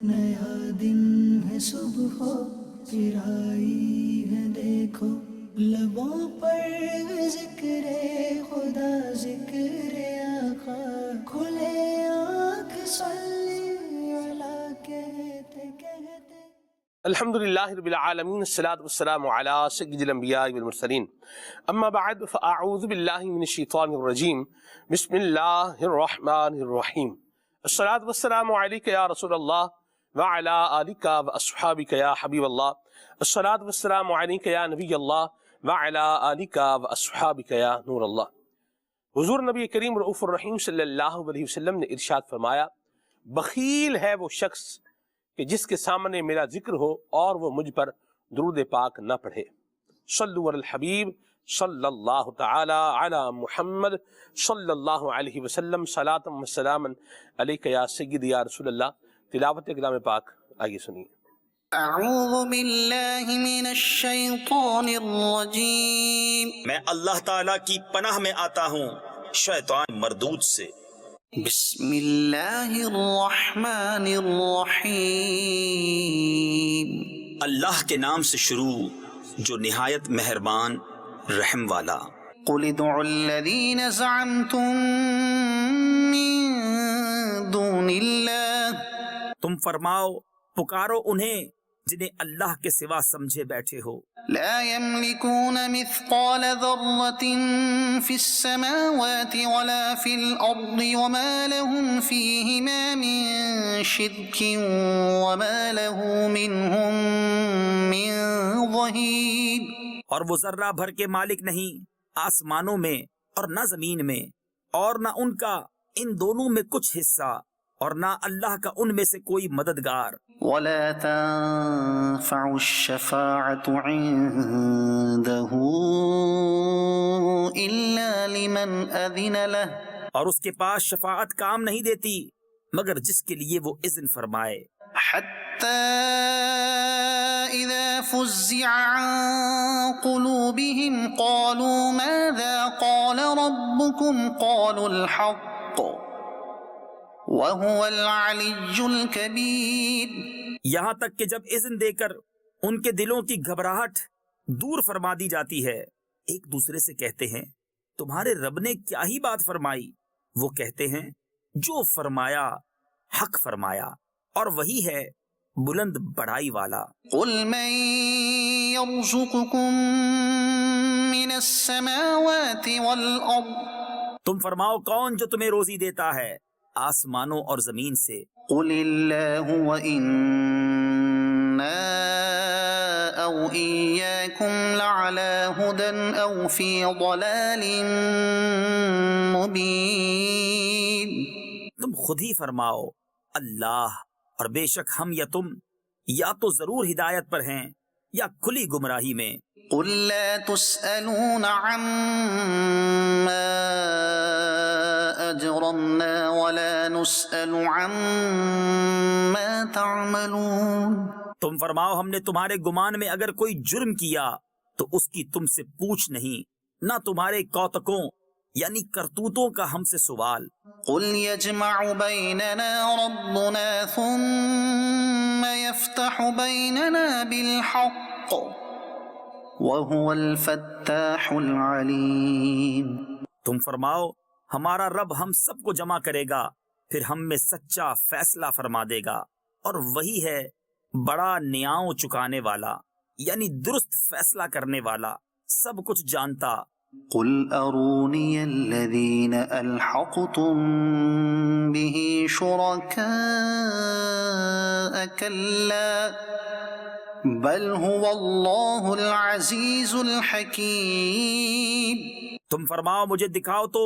نیا دن ہے صبح پھر آئی ہے دیکھو، لبوں پر ذکر خدا ذکر آقا، کھلے آنکھ صلی اللہ کہتے کہتے۔ الحمدللہ رب العالمین، الصلاۃ والسلام علی سید الانبیاء والمرسلین، اما بعد فاعوذ باللہ من الشیطان الرجیم، بسم اللہ الرحمن الرحیم۔ الصلاۃ والسلام علیک یا رسول اللہ وعلی آلک واصحابک یا حبیب اللہ، الصلاۃ والسلام علیک یا نبی اللہ وعلی آلک واصحابک یا نور اللہ۔ حضور نبی کریم رؤوف الرحیم صلی اللہ علیہ وسلم نے ارشاد فرمایا، بخیل ہے وہ شخص کہ جس کے سامنے میرا ذکر ہو اور وہ مجھ پر درود پاک نہ پڑھے۔ صلو علی الحبیب صلی اللہ تعالی علی محمد صلی اللہ علیہ وسلم، صلاۃ و سلاما علیک یا سید یا رسول اللہ۔ تلاوت کلام پاک آگے سنیے۔ اعوذ باللہ من الشیطان الرجیم، میں اللہ تعالیٰ کی پناہ میں آتا ہوں شیطان مردود سے۔ بسم اللہ الرحمن الرحیم، اللہ کے نام سے شروع جو نہایت مہربان رحم والا۔ قل ادعوا الذین زعمتم من دون اللہ، تم فرماؤ پکارو انہیں جنہیں اللہ کے سوا سمجھے بیٹھے ہو۔ لا يملكون مثقال ذرة في السماوات ولا في الأرض وما لهم فيهما من شرك وما له منهم من ظهير، اور وہ ذرہ بھر کے مالک نہیں آسمانوں میں اور نہ زمین میں، اور نہ ان کا ان دونوں میں کچھ حصہ، اور نہ اللہ کا ان میں سے کوئی مددگار۔ ولا تنفع الشفاعة عنده إلا لمن أذن له، اور اس کے پاس شفاعت کام نہیں دیتی مگر جس کے لیے وہ اذن فرمائے۔ حتى إذا فزع عن قلوبهم قالوا ماذا قال ربكم قالوا الحق وهو العلي الكبير، یہاں تک کہ جب اذن دے کر ان کے دلوں کی گھبراہٹ دور فرما دی جاتی ہے، ایک دوسرے سے کہتے ہیں تمہارے رب نے کیا ہی بات فرمائی؟ وہ کہتے ہیں جو فرمایا حق فرمایا، اور وہی ہے بلند بڑائی والا۔ قل من يرزقكم من السماوات والأرض، تم فرماؤ کون جو تمہیں روزی دیتا ہے آسمانوں اور زمین سے؟ قل اللہ وإنا أو إياكم لعلى هدى أو في ضلال مبين، تم خود ہی فرماؤ اللہ، اور بے شک ہم یا تم یا تو ضرور ہدایت پر ہیں یا کھلی گمراہی میں۔ قل لا تسألون عما أجرمنا ولا نسأل عما تعملون، تم فرماؤ ہم نے تمہارے گمان میں اگر کوئی جرم کیا تو اس کی تم سے پوچھ نہیں، نہ تمہارے کوتکوں یعنی کرتوتوں کا ہم سے سوال۔ قل يجمع بيننا ربنا ثم يفتح بيننا بالحق وهو الفتاح العليم، تم فرماؤ ہمارا رب ہم سب کو جمع کرے گا، پھر ہم میں سچا فیصلہ فرما دے گا، اور وہی ہے بڑا نیاؤں چکانے والا یعنی درست فیصلہ کرنے والا، سب کچھ جانتا۔ قل اروني الذين الحقتم به شركاء كلا بل هو الله العزيز الحكيم، تم فرماؤ مجھے دکھاؤ تو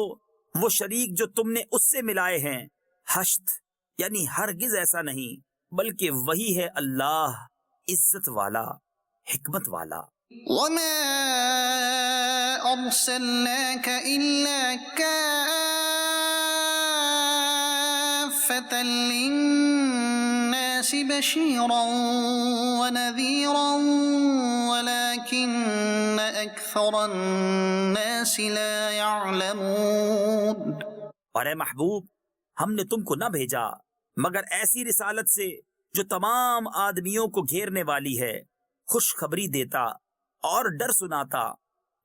وہ شریک جو تم نے اس سے ملائے ہیں، حشت یعنی ہرگز ایسا نہیں، بلکہ وہی ہے اللہ عزت والا حکمت والا۔ وما أرسلناك إلا كافة للناس بشيرا ونذيرا ولكن أكثر الناس لا يعلمون، اور اے محبوب ہم نے تم کو نہ بھیجا مگر ایسی رسالت سے جو تمام آدمیوں کو گھیرنے والی ہے، خوشخبری دیتا اور ڈر سناتا،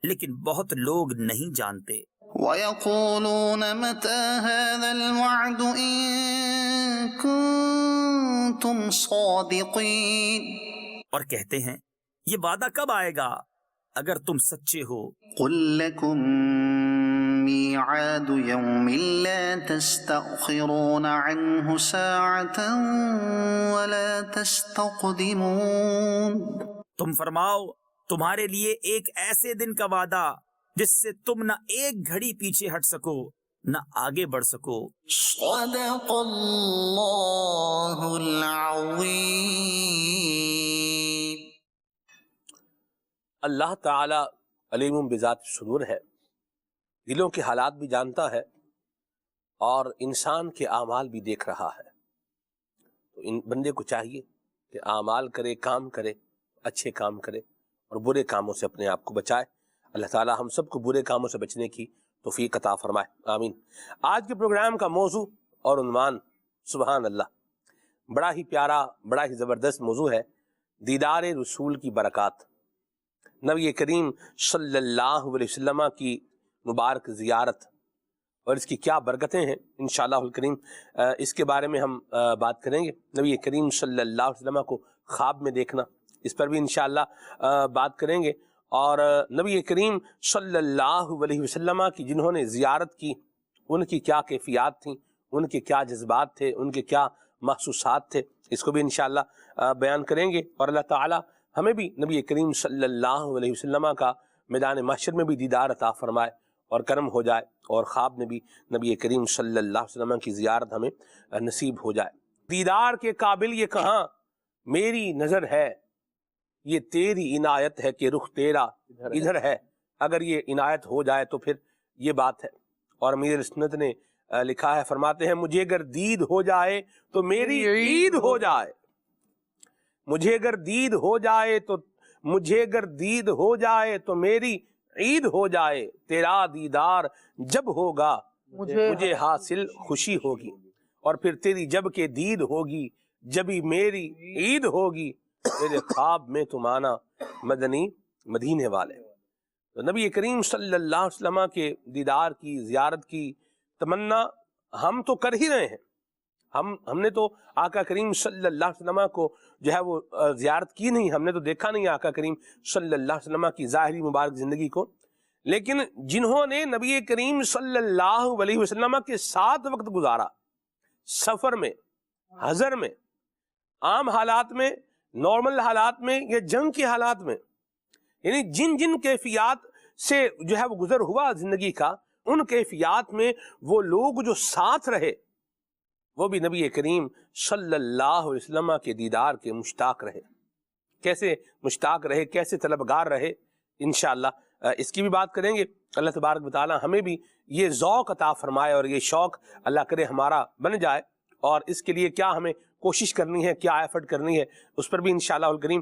لیکن بہت لوگ نہیں جانتے۔ وَيَقُولُونَ مَتَى هَذَا الْوَعْدُ إِن كُنتُمْ صَادِقِينَ، اور کہتے ہیں یہ وعدہ کب آئے گا اگر تم سچے ہو۔ قُل لَّكُم مِّيعَادُ يَوْمٍ لَّا تَسْتَأْخِرُونَ عَنْهُ سَاعَةً وَلَا تَسْتَقْدِمُونَ۔ تم فرماؤ تمہارے لیے ایک ایسے دن کا وعدہ جس سے تم نہ ایک گھڑی پیچھے ہٹ سکو نہ آگے بڑھ سکو۔ صدق اللہ العظیم۔ اللہ تعالی علیم بذات الصدور ہے، دلوں کے حالات بھی جانتا ہے اور انسان کے اعمال بھی دیکھ رہا ہے۔ تو ان بندے کو چاہیے کہ اعمال کرے، کام کرے، اچھے کام کرے اور برے کاموں سے اپنے آپ کو بچائے۔ اللہ تعالی ہم سب کو برے کاموں سے بچنے کی توفیق عطا فرمائے، آمین۔ آج کے پروگرام کا موضوع اور عنوان سبحان اللہ، بڑا ہی پیارا، بڑا ہی زبردست موضوع ہے، دیدار رسول کی برکات۔ نبی کریم صلی اللہ علیہ وسلم کی مبارک زیارت اور اس کی کیا برکتیں ہیں، انشاءاللہ الکریم اس کے بارے میں ہم بات کریں گے۔ نبی کریم صلی اللہ علیہ وسلم کو خواب میں دیکھنا، اس پر بھی انشاءاللہ بات کریں گے۔ اور نبی کریم صلی اللہ علیہ وسلم کی جنہوں نے زیارت کی، ان کی کیا کیفیات تھیں، ان کے کیا جذبات تھے، ان کے کیا محسوسات تھے، اس کو بھی انشاءاللہ بیان کریں گے۔ اور اللہ تعالی ہمیں بھی نبی کریم صلی اللہ علیہ وسلم کا میدان محشر میں بھی دیدار عطا فرمائے اور کرم ہو جائے، اور خواب میں بھی نبی کریم صلی اللہ علیہ وسلم کی زیارت ہمیں نصیب ہو جائے۔ دیدار کے قابل یہ کہاں، میری نظر ہے، یہ تیری عنایت ہے کہ رخ تیرا ادھر ہے۔ اگر یہ عنایت ہو جائے تو پھر یہ بات ہے۔ اور امیر سنت نے لکھا ہے، فرماتے ہیں مجھے اگر دید ہو جائے تو میری عید ہو جائے، مجھے اگر دید ہو جائے تو میری عید ہو جائے، تیرا دیدار جب ہوگا مجھے حاصل خوشی ہوگی، اور پھر تیری جب کے دید ہوگی جبھی میری عید ہوگی، میرے خواب میں تم آنا مدنی مدینے والے۔ تو نبی کریم صلی اللہ علیہ وسلم کے دیدار کی، زیارت کی تمنا ہم تو کر ہی رہے ہیں۔ ہم نے تو آقا کریم صلی اللہ علیہ وسلم کو جو ہے وہ زیارت کی نہیں، ہم نے تو دیکھا نہیں آقا کریم صلی اللہ علیہ وسلم کی ظاہری مبارک زندگی کو، لیکن جنہوں نے نبی کریم صلی اللہ علیہ وسلم کے ساتھ وقت گزارا، سفر میں، حضر میں، عام حالات میں، نارمل حالات میں یا جنگ کے حالات میں، یعنی جن کیفیات سے جو ہے وہ گزر ہوا زندگی کا، ان کیفیات میں وہ لوگ جو ساتھ رہے، وہ بھی نبی کریم صلی اللہ علیہ وسلم کے دیدار کے مشتاق رہے۔ کیسے مشتاق رہے، کیسے طلبگار رہے، انشاءاللہ اس کی بھی بات کریں گے۔ اللہ تبارک و تعالی ہمیں بھی یہ ذوق عطا فرمائے اور یہ شوق اللہ کرے ہمارا بن جائے، اور اس کے لیے کیا ہمیں کوشش کرنی ہے، کیا ایفرٹ کرنی ہے، اس پر بھی انشاءاللہ الکریم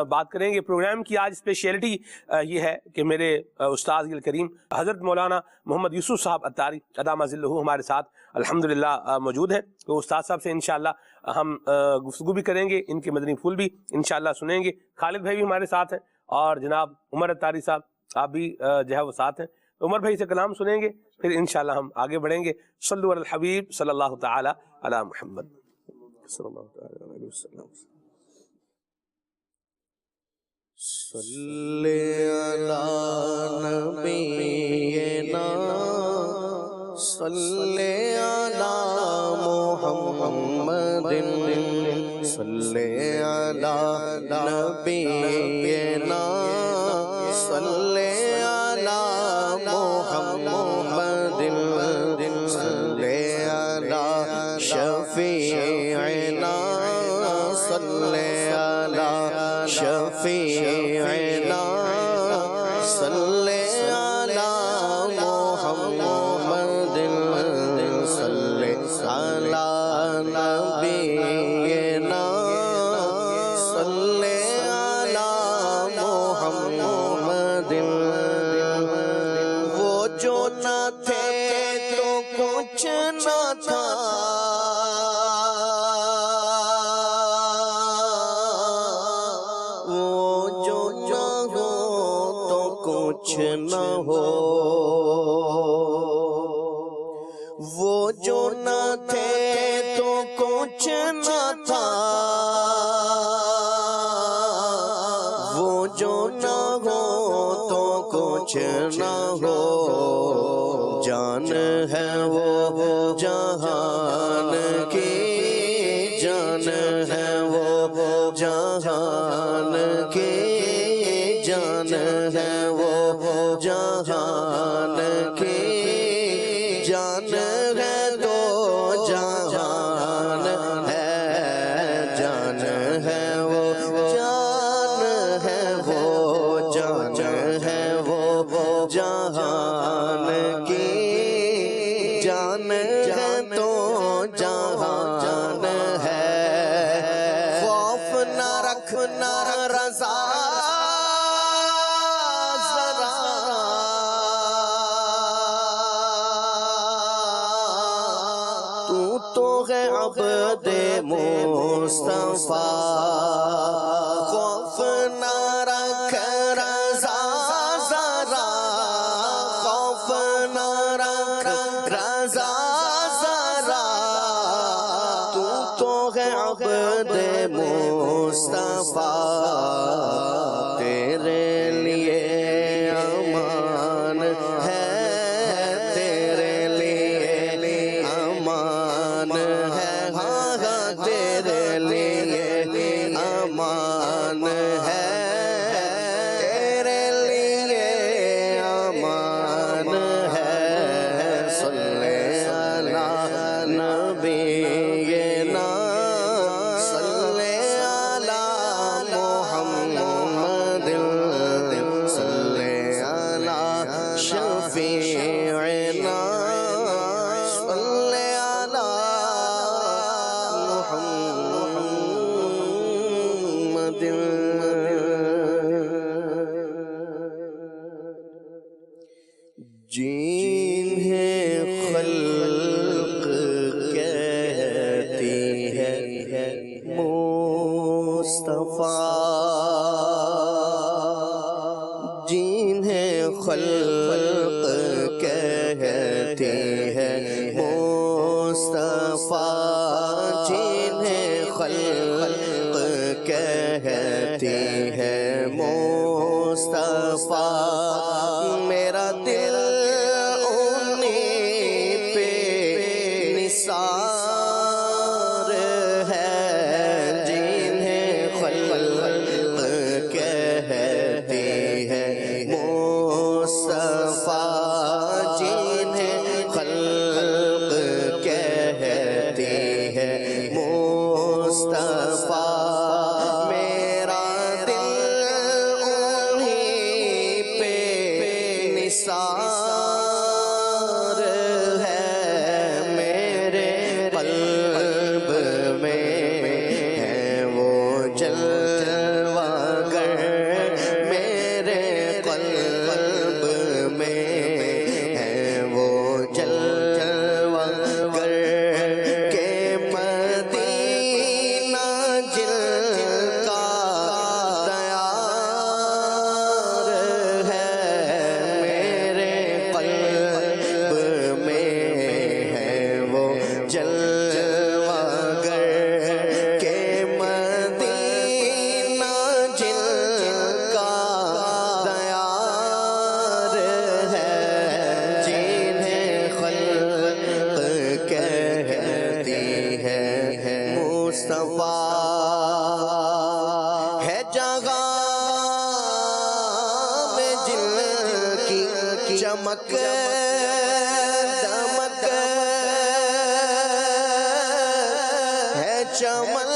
بات کریں گے۔ پروگرام کی آج اسپیشیلٹی یہ ہے کہ میرے استاذ الکریم حضرت مولانا محمد یوسف صاحب عطاری ادامہ ذلہ ہمارے ساتھ الحمدللہ موجود ہیں۔ تو استاد صاحب سے انشاءاللہ ہم گفتگو بھی کریں گے، ان کے مدنی پھول بھی انشاءاللہ سنیں گے۔ خالد بھائی بھی ہمارے ساتھ ہیں، اور جناب عمر عطاری صاحب آپ بھی جو ہے وہ ساتھ ہیں۔ تو عمر بھائی سے کلام سنیں گے، پھر انشاءاللہ ہم آگے بڑھیں گے۔ صلو علی الحبیب صلی اللہ تعالی علی محمد صلی اللہ تعالی علیہ وسلم۔ صلی علی نبینا صلی علی محمد صلی علی نبینا صلی علی محمد صلی علی شفیعنا صلی علی شفیعنا صلی علی محمد صلی علی نبینا صلی علی محمد۔ وہ جو نہ تھے تو کچھ نہ تھا، کچھ نہ ہو، وہ جو نہ تھے تو کچھ نہ تھا، وہ جو نہ ہو تو کچھ نہ ہو، جان ہے وہ جہان کی، جان ہے وہ جہان کی، جان ہے وہ جہان کی، جان ہے تو جہان ہے، جان ہے وہ جان ہے وہ جان ہے وہ جہان کی، جان ہے تو جہان ہے، خوف نہ رکھنا رضا ذرا، تو ہے عبد مصطفیٰ، خوف نہ رکھ رضا ذرا، خوف نہ رکھ رضا ذرا، تو ہے عبد مصطفیٰ، تیرے لیے امان ہے، تیرے لیے امان ہے، ہاں ہاں تیرے لیے امان ہے، تیرے لیے امان ہے، صلی علی نبینا، صلی علی محمد، صلی علی شفیعنا، صلی علی محمد، جنہیں خلق کہتی ہے مصطفیٰ، جنہیں خلق کہتی ہے مصطفیٰ، جنہیں خلق کہتی ہے مصطفیٰ، میرا دل انہیں پہ نثار ہے، جنہیں خلق کہتی ہے مصطفیٰ، جنہیں خلق کہتی ہے مصطفیٰ، میرا دل انہیں پہ نثار ہے، میرے قلب میں ہے وہ جلوہ گر، میرے قلب میں ہے وہ جلوہ گر، کہ مدینہ جل کا دیار ہے، میرے قلب میں ہے وہ جلوہ گر، کہ مدینہ جل کا دیار ہے، جنہیں خلق کہتی ہے مصطفیٰ، ہے جگہ میں جن کی چمک دمک، ہے چمن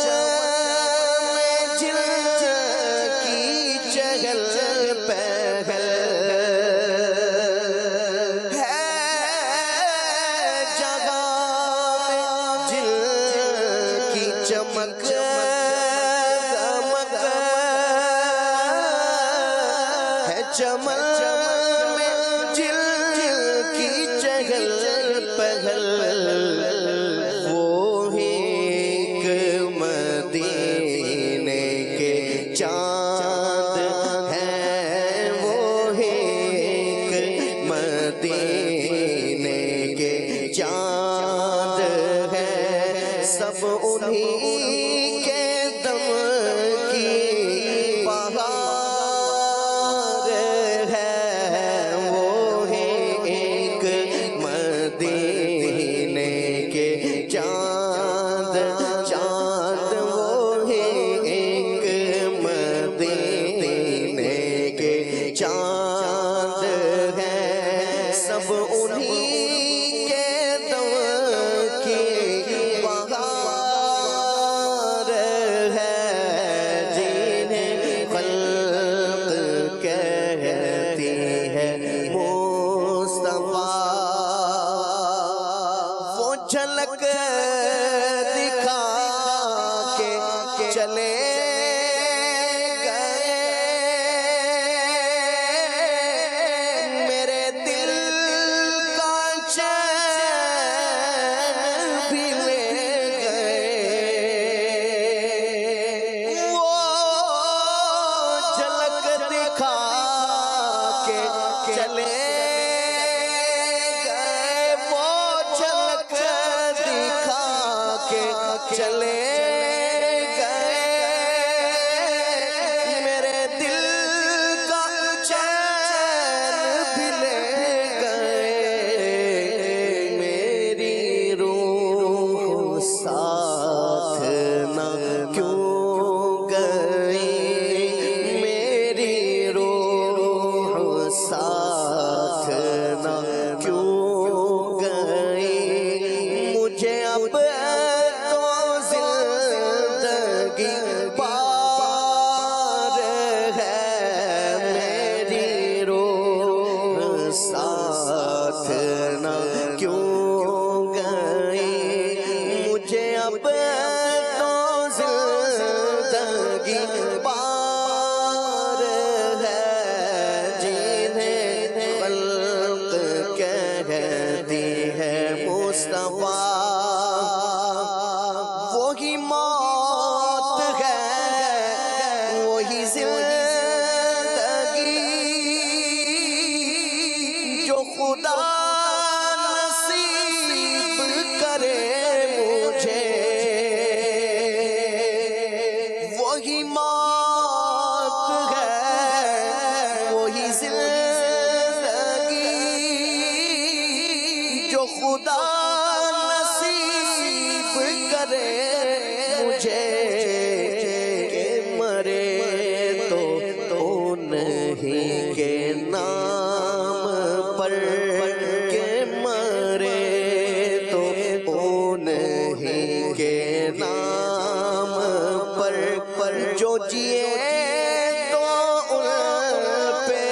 میں جن کی چہل پہل، ہے جگہ میں جن کی چمک دمک، ہے چمن میں جن کی چہل پہل، وہی ایک مدینے کے چاند ہیں، وہی میرے دل کا چین بھی لے گئے، وہ جھلک دکھا کے چلے گئے، وہ جھلک دکھا کے چلے گئے، میرے دل کا چین بھی لے گئے، میری روح ساتھ نہ کیوں گئی، میری روح ساتھ نہ کیوں گئی، مجھے اب تو زندگی پار ہے، میری روح ساتھ نہ کیوں گئی، مجھے اب تو زندگی پار ہے، جنہیں خلق کہتی ہے مصطفیٰ، وہی موت ہے، وہی زندگی، جو خدا نصیب کرے مجھے، وہی موت ہے، وہی زندگی، جو خدا نصیب کرے مجھے، کہ مرے تو انہی کے نام پر، کہ مرے تو انہی کے نام پر، جو جیے تو ان پہ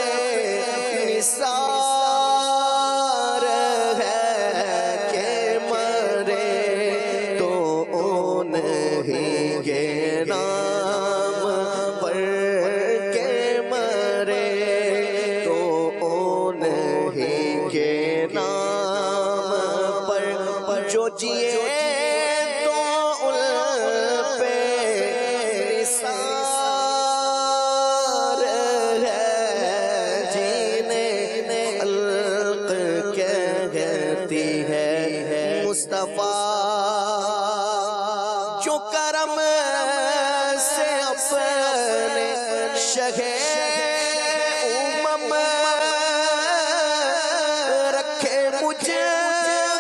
نثار ہے، کہ مرے تو انہی کے نام پر، کہ مرے تو انہی کے نام پر، جو جیے تو ان پہ نثار ہے، جنہیں خلق کہتی ہے مصطفیٰ، جو کرم سے اپنے شہے امم رکھے مجھے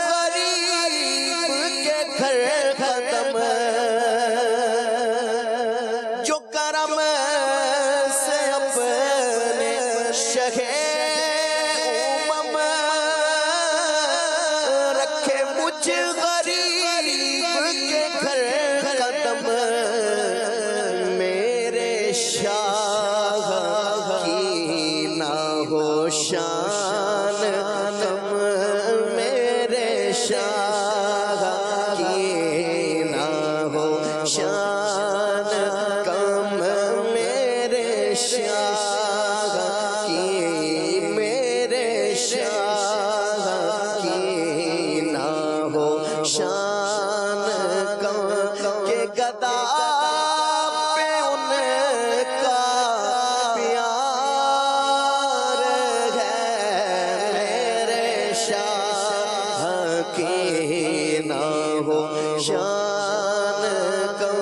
غریب کے گھر قدم، جو کرم سے اپنے شہے امم رکھے مجھے غریب کے گھر قدم، میرے شاہ کی نہ ہو شان کم، میرے شاہ کی نہ ہو شان کم، میرے شاہ کی، میرے شاہ کی نہ ہو شان کم، کہ گدا پہ ان کا پیار ہے، میرے شاہ کی نہ ہو شان کم،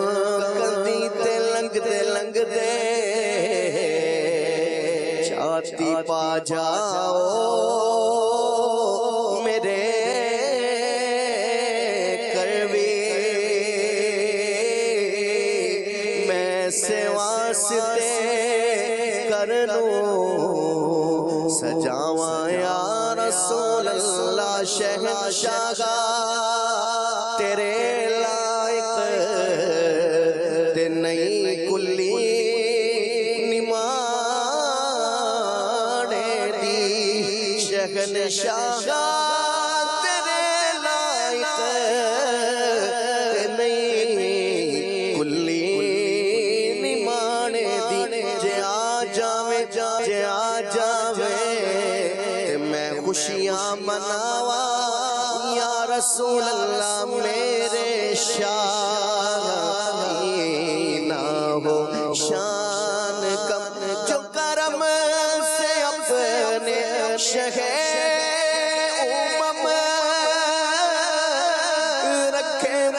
کندیتے لنگتے لنگتے چھاتی پا جاؤ میرے کروی، میں سے واسطے کر لوں، سجاواں یا رسول اللہ شہنشاہ، تیرے لائق تے نہیں کلی نمانے دی شہنشاہ، تیرے لائق تے نہیں کلی خوشیاں مناوا یا رسول اللہ میرے شاہ کی نہ ہو شان کم جو کرم سے اپنے شہر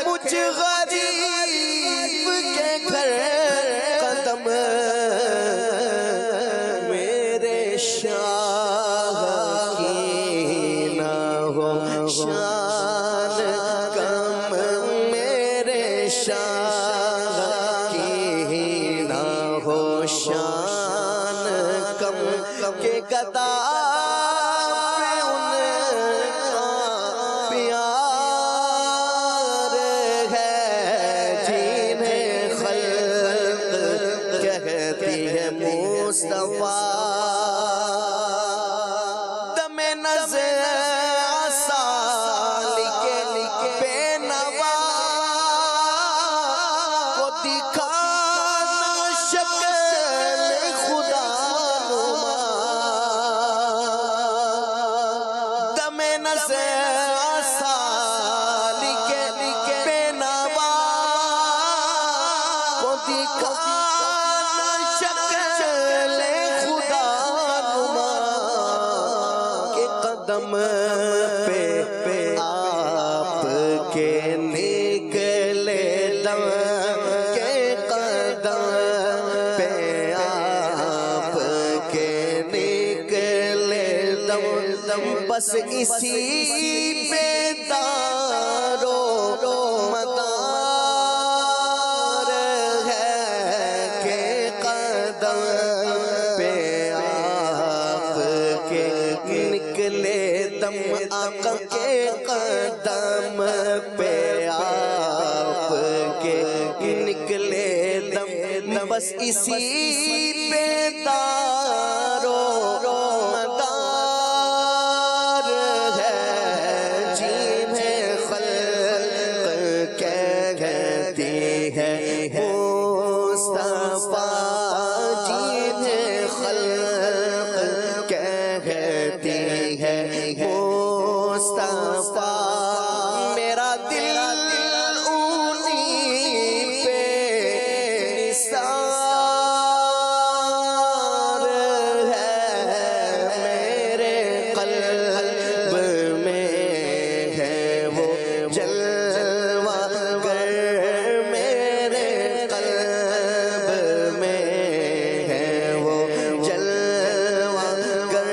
مجھ غریب کے گھر قدم میرے شاہ کی نہ ہو شان کم میرے شاہ کی نہ ہو شان کم کے گدا دم نظر آسال کے بے نوا کو دکھانا شکل خدا نما دم نظر آسال کے بے نوا کو دکھانا قدم پہ آپ کے نکلے دم کے قدم پہ آپ کے نکلے دم بس اسی پہ دارو مدار ہے کہ قدم پہ آپ کے نکلے دم آقا کے قدم پہ آپ کے نکلے دم بس اسی پہ دارو مدار ہے جنہیں خلق کہتی ہے مصطفیٰ جنہیں خلق کہتی ہے مصطفیٰ میرا دل انہیں پہ نثار ہے میرے قلب میں ہے وہ جلوہ گر میرے قلب میں ہے وہ جلوہ گر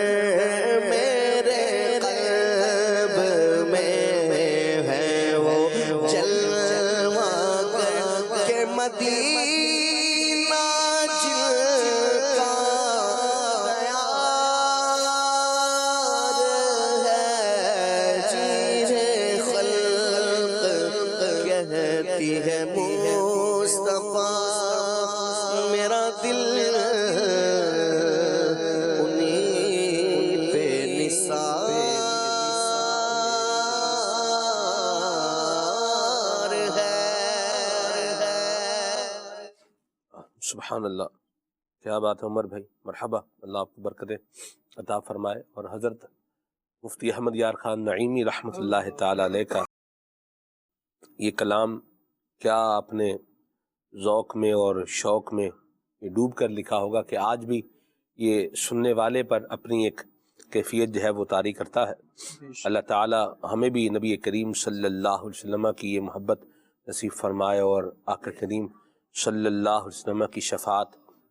میرے قلب میں ہے وہ جلوہ گر کہ مدینہ جل کا دیار ہے جنہیں خلق کہتی ہے مصطفیٰ میرا دل انہیں پہ نثار ہے سبحان اللہ، کیا بات ہے عمر بھائی، مرحبا، اللہ آپ کو برکتیں عطا فرمائے۔ اور حضرت مفتی احمد یار خان نعیمی رحمۃ اللہ تعالی علیہ کا یہ کلام کیا اپنے ذوق میں اور شوق میں یہ ڈوب کر لکھا ہوگا کہ آج بھی یہ سننے والے پر اپنی ایک کیفیت جو ہے وہ طاری کرتا ہے۔ اللہ تعالی ہمیں بھی نبی کریم صلی اللہ علیہ وسلم کی یہ محبت نصیب فرمائے اور آقا کریم صلی اللہ علیہ وسلم کی شفاعت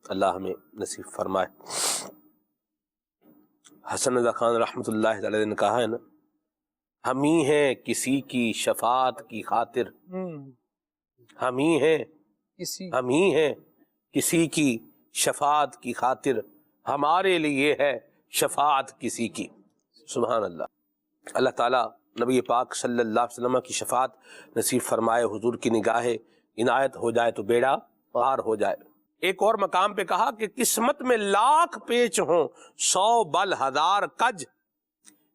اللہ ہمیں نصیب فرمائے۔ حسن رضا خان رحمۃ اللہ علیہ نے کہا ہے نا، ہم ہی ہیں کسی کی شفاعت کی خاطر، ہم ہی ہیں کسی کی شفاعت کی خاطر، ہمارے لیے ہے شفاعت کسی کی۔ سبحان اللہ، اللہ تعالیٰ نبی پاک صلی اللہ علیہ وسلم کی شفاعت نصیب فرمائے، حضور کی نگاہ عنایت ہو جائے تو بیڑا پار ہو جائے۔ ایک اور مقام پہ کہا کہ قسمت میں لاکھ پیچ ہوں 100 بل 1000 کج،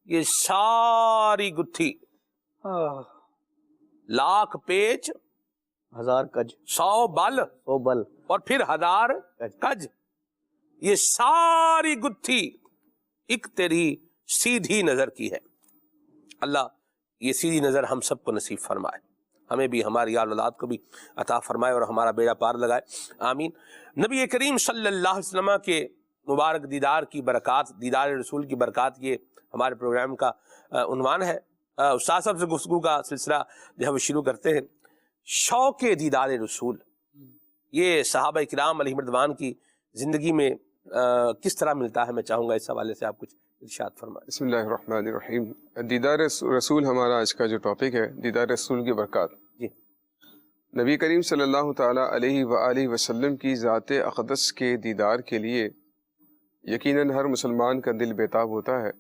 یہ ساری گتھی، لاکھ پیچ 1000 کج 100 بل اور پھر 1000 کج، یہ ساری گتھی ایک تیری سیدھی نظر کی ہے۔ اللہ یہ سیدھی نظر ہم سب کو نصیب فرمائے، ہمیں بھی، ہماری آل اولاد کو بھی عطا فرمائے اور ہمارا بیڑا پار لگائے، آمین۔ نبی کریم صلی اللہ علیہ وسلم کے مبارک دیدار کی برکات، دیدار رسول کی برکات، یہ ہمارے پروگرام کا عنوان ہے۔ استاد صاحب سے گفتگو کا سلسلہ جو ہے وہ شروع کرتے ہیں۔ شوق دیدار رسول، یہ صحابہ کرام علیہ رضوان کی زندگی میں کس طرح ملتا ہے؟ میں چاہوں گا اس حوالے سے آپ کچھ ارشاد فرمائیں۔ بسم اللہ الرحمن الرحیم۔ دیدار رسول ہمارا آج کا جو ٹاپک ہے، دیدار رسول کی برکات۔ جی، نبی کریم صلی اللہ تعالیٰ علیہ وآلہ وسلم کی ذات اقدس کے دیدار کے لیے یقیناً ہر مسلمان کا دل بیتاب ہوتا ہے،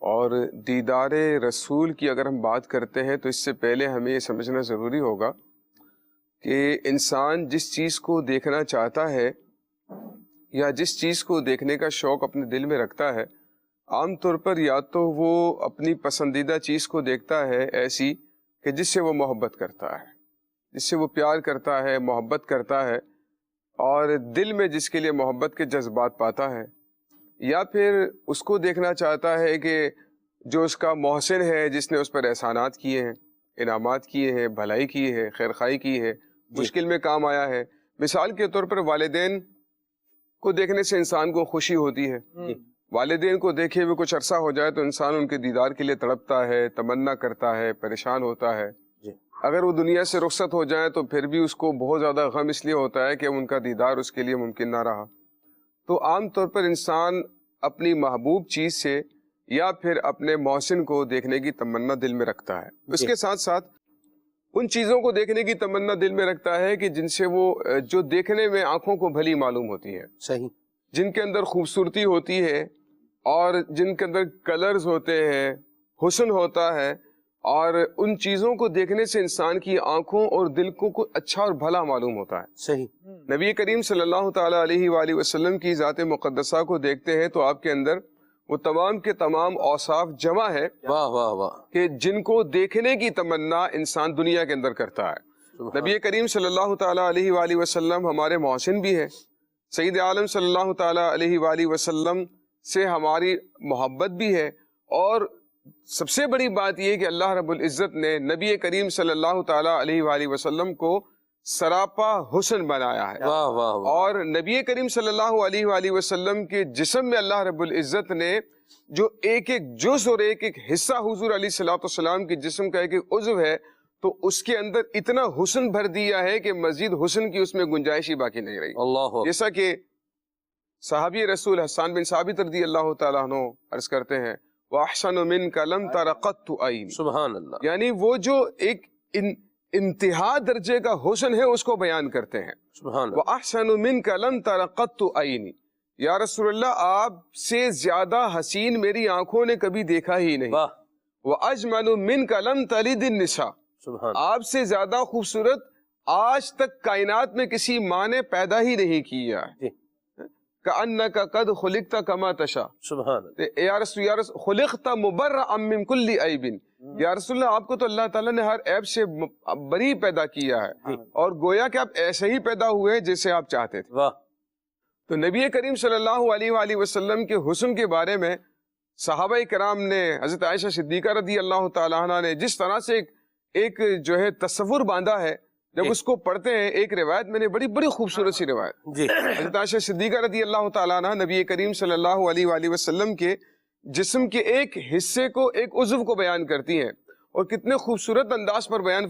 اور دیدار رسول کی اگر ہم بات کرتے ہیں تو اس سے پہلے ہمیں یہ سمجھنا ضروری ہوگا کہ انسان جس چیز کو دیکھنا چاہتا ہے یا جس چیز کو دیکھنے کا شوق اپنے دل میں رکھتا ہے، عام طور پر یا تو وہ اپنی پسندیدہ چیز کو دیکھتا ہے ایسی کہ جس سے وہ محبت کرتا ہے، جس سے وہ پیار کرتا ہے، محبت کرتا ہے، اور دل میں جس کے لیے محبت کے جذبات پاتا ہے، یا پھر اس کو دیکھنا چاہتا ہے کہ جو اس کا محسن ہے، جس نے اس پر احسانات کیے ہیں، انعامات کیے ہیں، بھلائی کی ہے، خیرخواہی کی ہے، مشکل میں کام آیا ہے۔ مثال کے طور پر والدین کو دیکھنے سے انسان کو خوشی ہوتی ہے، والدین کو دیکھے ہوئے کچھ عرصہ ہو جائے تو انسان ان کے دیدار کے لیے تڑپتا ہے، تمنا کرتا ہے، پریشان ہوتا ہے۔ اگر وہ دنیا سے رخصت ہو جائیں تو پھر بھی اس کو بہت زیادہ غم اس لیے ہوتا ہے کہ ان کا دیدار اس کے لیے ممکن نہ رہا۔ تو عام طور پر انسان اپنی محبوب چیز سے یا پھر اپنے محسن کو دیکھنے کی تمنا دل میں رکھتا ہے۔ اس کے ساتھ ساتھ ان چیزوں کو دیکھنے کی تمنا دل میں رکھتا ہے کہ جن سے وہ جو دیکھنے میں آنکھوں کو بھلی معلوم ہوتی ہے، صحیح، جن کے اندر خوبصورتی ہوتی ہے اور جن کے اندر کلرز ہوتے ہیں، حسن ہوتا ہے، اور ان چیزوں کو دیکھنے سے انسان کی آنکھوں اور دل کو کوئی اچھا اور بھلا معلوم ہوتا ہے۔ صحیح۔ نبی کریم صلی اللہ تعالیٰ علیہ وآلہ وسلم کی ذات مقدسہ کو دیکھتے ہیں تو آپ کے اندر وہ تمام کے تمام اوصاف جمع ہے واہ واہ واہ، کہ جن کو دیکھنے کی تمنا انسان دنیا کے اندر کرتا ہے۔ نبی کریم صلی اللہ تعالیٰ علیہ وآلہ وسلم ہمارے محسن بھی ہیں، سید عالم صلی اللہ تعالیٰ علیہ وآلہ وسلم سے ہماری محبت بھی ہے، اور سب سے بڑی بات یہ کہ اللہ رب العزت نے نبی کریم صلی اللہ تعالیٰ علیہ وآلہ وسلم کو سراپا حسن بنایا ہے، واہ واہ واہ، اور نبی کریم صلی اللہ علیہ وآلہ وسلم کے جسم میں اللہ رب العزت نے جو ایک ایک جز اور ایک ایک حصہ حضور علیہ الصلوۃ والسلام کے جسم کا ایک ایک عضو ہے، تو اس کے اندر اتنا حسن بھر دیا ہے کہ مزید حسن کی اس میں گنجائش ہی باقی نہیں رہی۔ اللہ، جیسا کہ صحابی رسول حسان بن ثابت رضی اللہ تعالیٰ عنہ عرض کرتے ہیں، وَأَحْسَنُ مِنْكَ لَمْ تَرَ قَطُّ عَيْنِ، سبحان اللہ، یعنی وہ جو ایک انتہا درجے کا حسن ہے اس کو بیان کرتے ہیں۔ سبحان اللہ، وَأَحْسَنُ مِنْكَ لَمْ تَرَ قَطُّ عَيْنِ، یا رسول اللہ آپ سے زیادہ حسین میری آنکھوں نے کبھی دیکھا ہی نہیں۔ واہ، وَأَجْمَلُ مِنْكَ لَمْ تَلِدِ النِّسَاء، سبحان، آپ سے زیادہ خوبصورت آج تک کائنات میں کسی ماں نے پیدا ہی نہیں کیا ہے۔ جی، کأنک قد خلقت کما تشاء، سبحان اللہ، یا رسول خلقت مبرأ من کل عیب، یا رسول اللہ آپ کو تو اللہ تعالیٰ نے ہر عیب سے بری پیدا کیا ہے، اور گویا کہ آپ ایسے ہی پیدا ہوئے جیسے آپ چاہتے تھے۔ واہ، تو نبی کریم صلی اللہ علیہ وآلہ وسلم کے حسن کے بارے میں صحابہ کرام نے، حضرت عائشہ صدیقہ رضی اللہ تعالیٰ عنہ نے جس طرح سے ایک جو ہے تصور باندھا ہے، جب اس کو پڑھتے ہیں، ایک روایت میں نے بڑی خوبصورت سی روایت، جی، حضرت عائشہ صدیقہ رضی اللہ تعالیٰ عنہ نبی کریم صلی اللہ علیہ وآلہ وسلم کے جسم کے ایک حصے کو، ایک عضو کو بیان کرتی ہیں، اور کتنے خوبصورت انداز پر بیان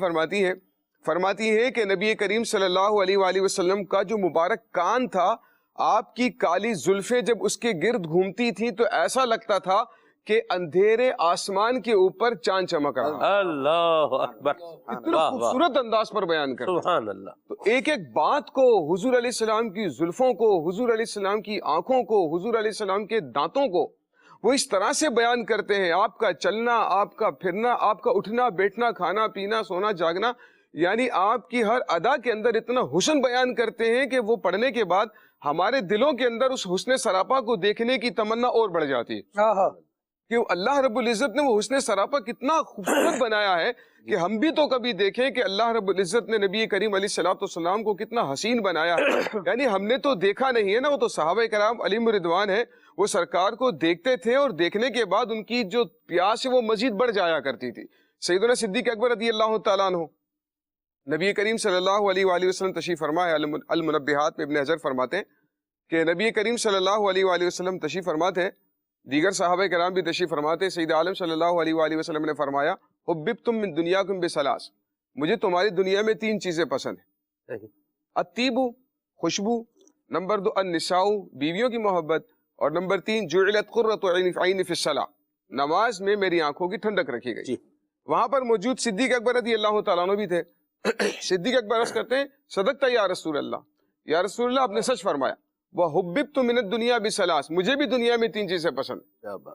فرماتی ہے کہ نبی کریم صلی اللہ علیہ وآلہ وسلم کا جو مبارک کان تھا، آپ کی کالی زلفیں جب اس کے گرد گھومتی تھیں تو ایسا لگتا تھا کہ اندھیرے آسمان کے اوپر چاند چمک رہا۔ اللہ اکبر، اتنا واہ واہ، خوبصورت انداز پر بیان کرتا، سبحان اللہ، تو ایک ایک بات کو، حضور علیہ السلام کی زلفوں کو، حضور علیہ السلام کی آنکھوں کو، حضور علیہ السلام کے دانتوں کو وہ اس طرح سے بیان کرتے ہیں، آپ کا چلنا، آپ کا پھرنا، آپ کا اٹھنا بیٹھنا، کھانا پینا، سونا جاگنا، یعنی آپ کی ہر ادا کے اندر اتنا حسن بیان کرتے ہیں کہ وہ پڑھنے کے بعد ہمارے دلوں کے اندر اس حسن سراپا کو دیکھنے کی تمنا اور بڑھ جاتی ہے کہ اللہ رب العزت نے وہ حسن سراپا کتنا خوبصورت بنایا ہے کہ ہم بھی تو کبھی دیکھیں کہ اللہ رب العزت نے نبی کریم علیہ الصلوۃ والسلام کو کتنا حسین بنایا ہے. یعنی ہم نے تو دیکھا نہیں ہے نا, وہ تو صحابہ کرام علیہم رضوان ہے, وہ سرکار کو دیکھتے تھے اور دیکھنے کے بعد ان کی جو پیاس ہے وہ مزید بڑھ جایا کرتی تھی. سیدنا صدیق اکبر رضی اللہ تعالیٰ عنہ, نبی کریم صلی اللہ علیہ وآلہ وسلم تشریف فرمائے. المنبہات میں ابن حجر فرماتے ہیں کہ نبی کریم صلی اللہ علیہ وآلہ وسلم تشریف فرماتے ہیں, دیگر صحابہ کرام بھی تشریف فرماتے ہیں. سید عالم صلی اللہ علیہ وآلہ وسلم نے فرمایا حببتم من دنیاکم بثلاث, مجھے تمہاری دنیا میں 3 چیزیں پسند ہیں. الطیب, خوشبو, نمبر 2 النساء, بیویوں کی محبت, اور نمبر 3 جعلت قرۃ عین فی الصلاۃ, نماز میں میری آنکھوں کی ٹھنڈک رکھی گئی. وہاں پر موجود صدیق اکبر رضی اللہ تعالیٰ عنہ بھی تھے. صدیق اکبر عرض کرتے ہیں صدقت یا رسول اللہ, یا رسول اللہ آپ نے سچ فرمایا. وحببت من الدنیا بثلاث, مجھے بھی دنیا میں 3 چیزیں پسند.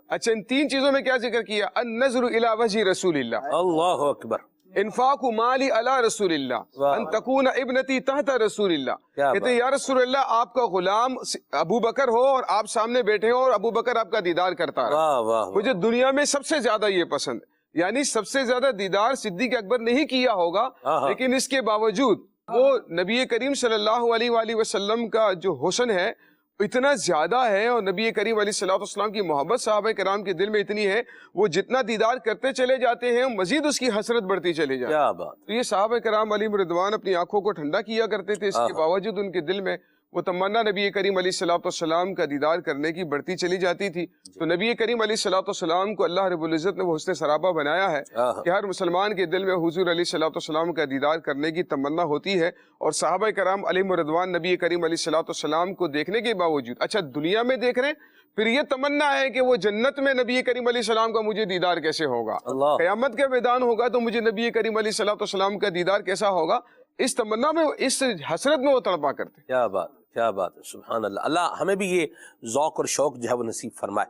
اچھا, ان 3 چیزوں میں کیا ذکر کیا؟ النظر الی وجہ رسول اللہ, اللہ اکبر, انفاق مالی علی رسول اللہ, ان تکون ابنتی تحت رسول اللہ. کہتے ہیں یا رسول اللہ آپ کا غلام ابو بکر ہو اور آپ سامنے بیٹھے ہو اور ابو بکر آپ کا دیدار کرتا رہا, مجھے دنیا میں سب سے زیادہ یہ پسند. یعنی سب سے زیادہ دیدار صدیق اکبر نہیں کیا ہوگا, لیکن اس کے باوجود وہ نبی کریم صلی اللہ علیہ وآلہ وسلم کا جو حسن ہے اتنا زیادہ ہے, اور نبی کریم علیہ الصلوۃ والسلام کی محبت صحابہ کرام کے دل میں اتنی ہے, وہ جتنا دیدار کرتے چلے جاتے ہیں مزید اس کی حسرت بڑھتی چلی جاتی ہے. تو یہ صحابہ کرام علیہم رضوان اپنی آنکھوں کو ٹھنڈا کیا کرتے تھے, اس کے باوجود ان کے دل میں وہ تمنا نبی کریم علیہ الصلوۃ والسلام کا دیدار کرنے کی بڑھتی چلی جاتی تھی. تو نبی کریم علیہ الصلوۃ والسلام کو اللہ رب العزت نے وہ حسن سراپا بنایا ہے کہ ہر مسلمان کے دل میں حضور علیہ الصلوۃ والسلام کا دیدار کرنے کی تمنا ہوتی ہے. اور صحابہ کرام علیہم رضوان نبی کریم علیہ الصلوۃ والسلام کو دیکھنے کے باوجود, اچھا دنیا میں دیکھ رہے ہیں, پھر یہ تمنا ہے کہ وہ جنت میں نبی کریم علیہ السلام کا مجھے دیدار کیسے ہوگا, قیامت کا میدان ہوگا تو مجھے نبی کریم علیہ الصلوۃ والسلام کا دیدار کیسا ہوگا. اس تمنا میں, اس حسرت میں وہ تڑپا کرتے. کیا بات, کیا بات ہے, سبحان اللہ. اللہ ہمیں بھی یہ ذوق اور شوق جو ہے وہ نصیب فرمائے.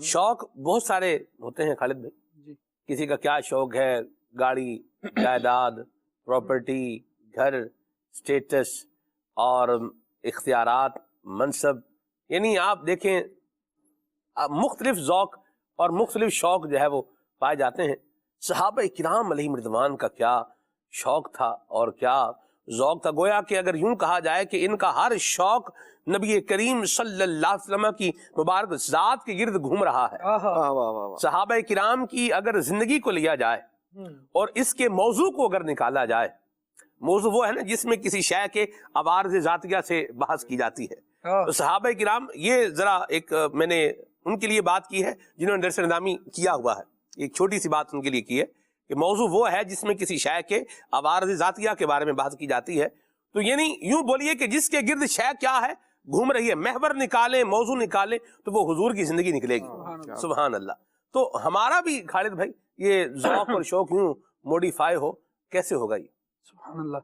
شوق بہت سارے ہوتے ہیں خالد بھائی, کسی کا کیا شوق ہے, گاڑی, جائیداد, پراپرٹی, گھر, اسٹیٹس اور اختیارات, منصب. یعنی آپ دیکھیں مختلف ذوق اور مختلف شوق جو ہے وہ پائے جاتے ہیں. صحابہ کرام علیہم رضوان کا کیا شوق تھا اور کیا ذوق تھا. گویا کہ اگر یوں کہا جائے کہ ان کا ہر شوق نبی کریم صلی اللہ علیہ وسلم کی مبارک ذات کے گرد گھوم رہا ہے. صحابہ کرام کی اگر زندگی کو لیا جائے اور اس کے موضوع کو اگر نکالا جائے, موضوع وہ ہے نا جس میں کسی شے کے عوارض ذاتیہ سے بحث کی جاتی ہے. تو صحابہ کرام, یہ ذرا ایک میں نے ان کے لیے بات کی ہے جنہوں نے درس نظامی کیا ہوا ہے, ایک چھوٹی سی بات ان کے لیے کی ہے کہ موضوع وہ ہے جس میں کسی شے کے عوارض ذاتیہ کے بارے میں بحث کی جاتی ہے. تو یعنی یوں بولیے کہ جس کے گرد شے کیا ہے گھوم رہی ہے, محور نکالیں, موضوع نکالیں تو وہ حضور کی زندگی نکلے گی. سبحان اللہ. تو ہمارا بھی خالد بھائی یہ ذوق اور شوق یوں موڈیفائی ہو, کیسے ہوگا یہ؟ سبحان اللہ.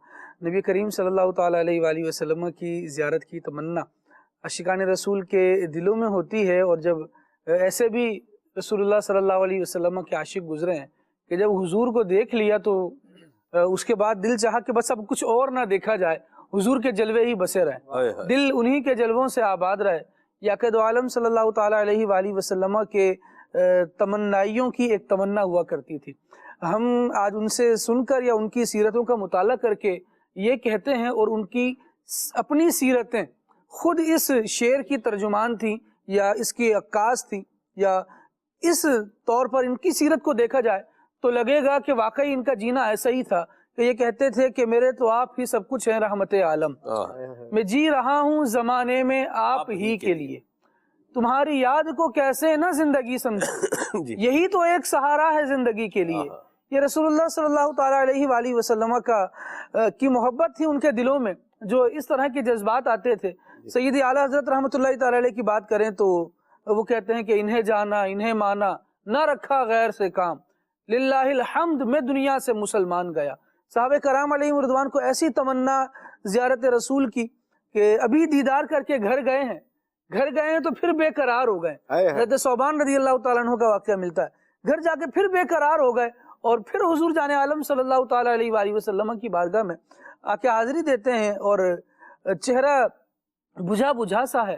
نبی کریم صلی اللہ تعالیٰ علیہ وآلہ وسلم کی زیارت کی تمنا عاشقان رسول کے دلوں میں ہوتی ہے, اور جب ایسے بھی رسول اللہ صلی اللہ علیہ وسلم کے عاشق گزرے ہیں کہ جب حضور کو دیکھ لیا تو اس کے بعد دل چاہا کہ بس اب کچھ اور نہ دیکھا جائے, حضور کے جلوے ہی بسے رہے, دل انہی کے جلووں سے آباد رہے. یاقید عالم صلی اللہ تعالیٰ علیہ وآلہ وسلم کے تمنائیوں کی ایک تمنا ہوا کرتی تھی. ہم آج ان سے سن کر یا ان کی سیرتوں کا مطالعہ کر کے یہ کہتے ہیں, اور ان کی اپنی سیرتیں خود اس شعر کی ترجمان تھیں یا اس کی عکاس تھیں, یا اس طور پر ان کی سیرت کو دیکھا جائے تو لگے گا کہ واقعی ان کا جینا ایسا ہی تھا کہ یہ کہتے تھے کہ میرے تو آپ ہی سب کچھ ہیں رحمت عالم, میں جی رہا ہوں زمانے میں آپ ہی کے لیے, تمہاری یاد کو کیسے نہ زندگی سمجھو, یہی تو ایک سہارا ہے زندگی کے لیے. یہ رسول اللہ صلی اللہ تعالیٰ علیہ وآلہ وسلم کی محبت تھی ان کے دلوں میں, جو اس طرح کے جذبات آتے تھے. سیدی اعلیٰ حضرت رحمۃ اللہ تعالیٰ علیہ کی بات کریں تو وہ کہتے ہیں کہ انہیں جانا انہیں مانا نہ رکھا غیر سے کام, للہ الحمد میں دنیا سے مسلمان گیا. صحابہ کرام علیہم رضوان کو ایسی تمنا زیارت رسول کی کہ ابھی دیدار کر کے گھر گئے ہیں تو پھر بے قرار ہو گئے. حضرت صوبان رضی اللہ تعالیٰ عنہ کا واقعہ ملتا ہے, گھر جا کے پھر بے قرار ہو گئے, اور پھر حضور جان عالم صلی اللہ تعالیٰ علیہ وآلہ وسلم کی بارگاہ میں آ کے حاضری دیتے ہیں, اور چہرہ بجھا سا ہے,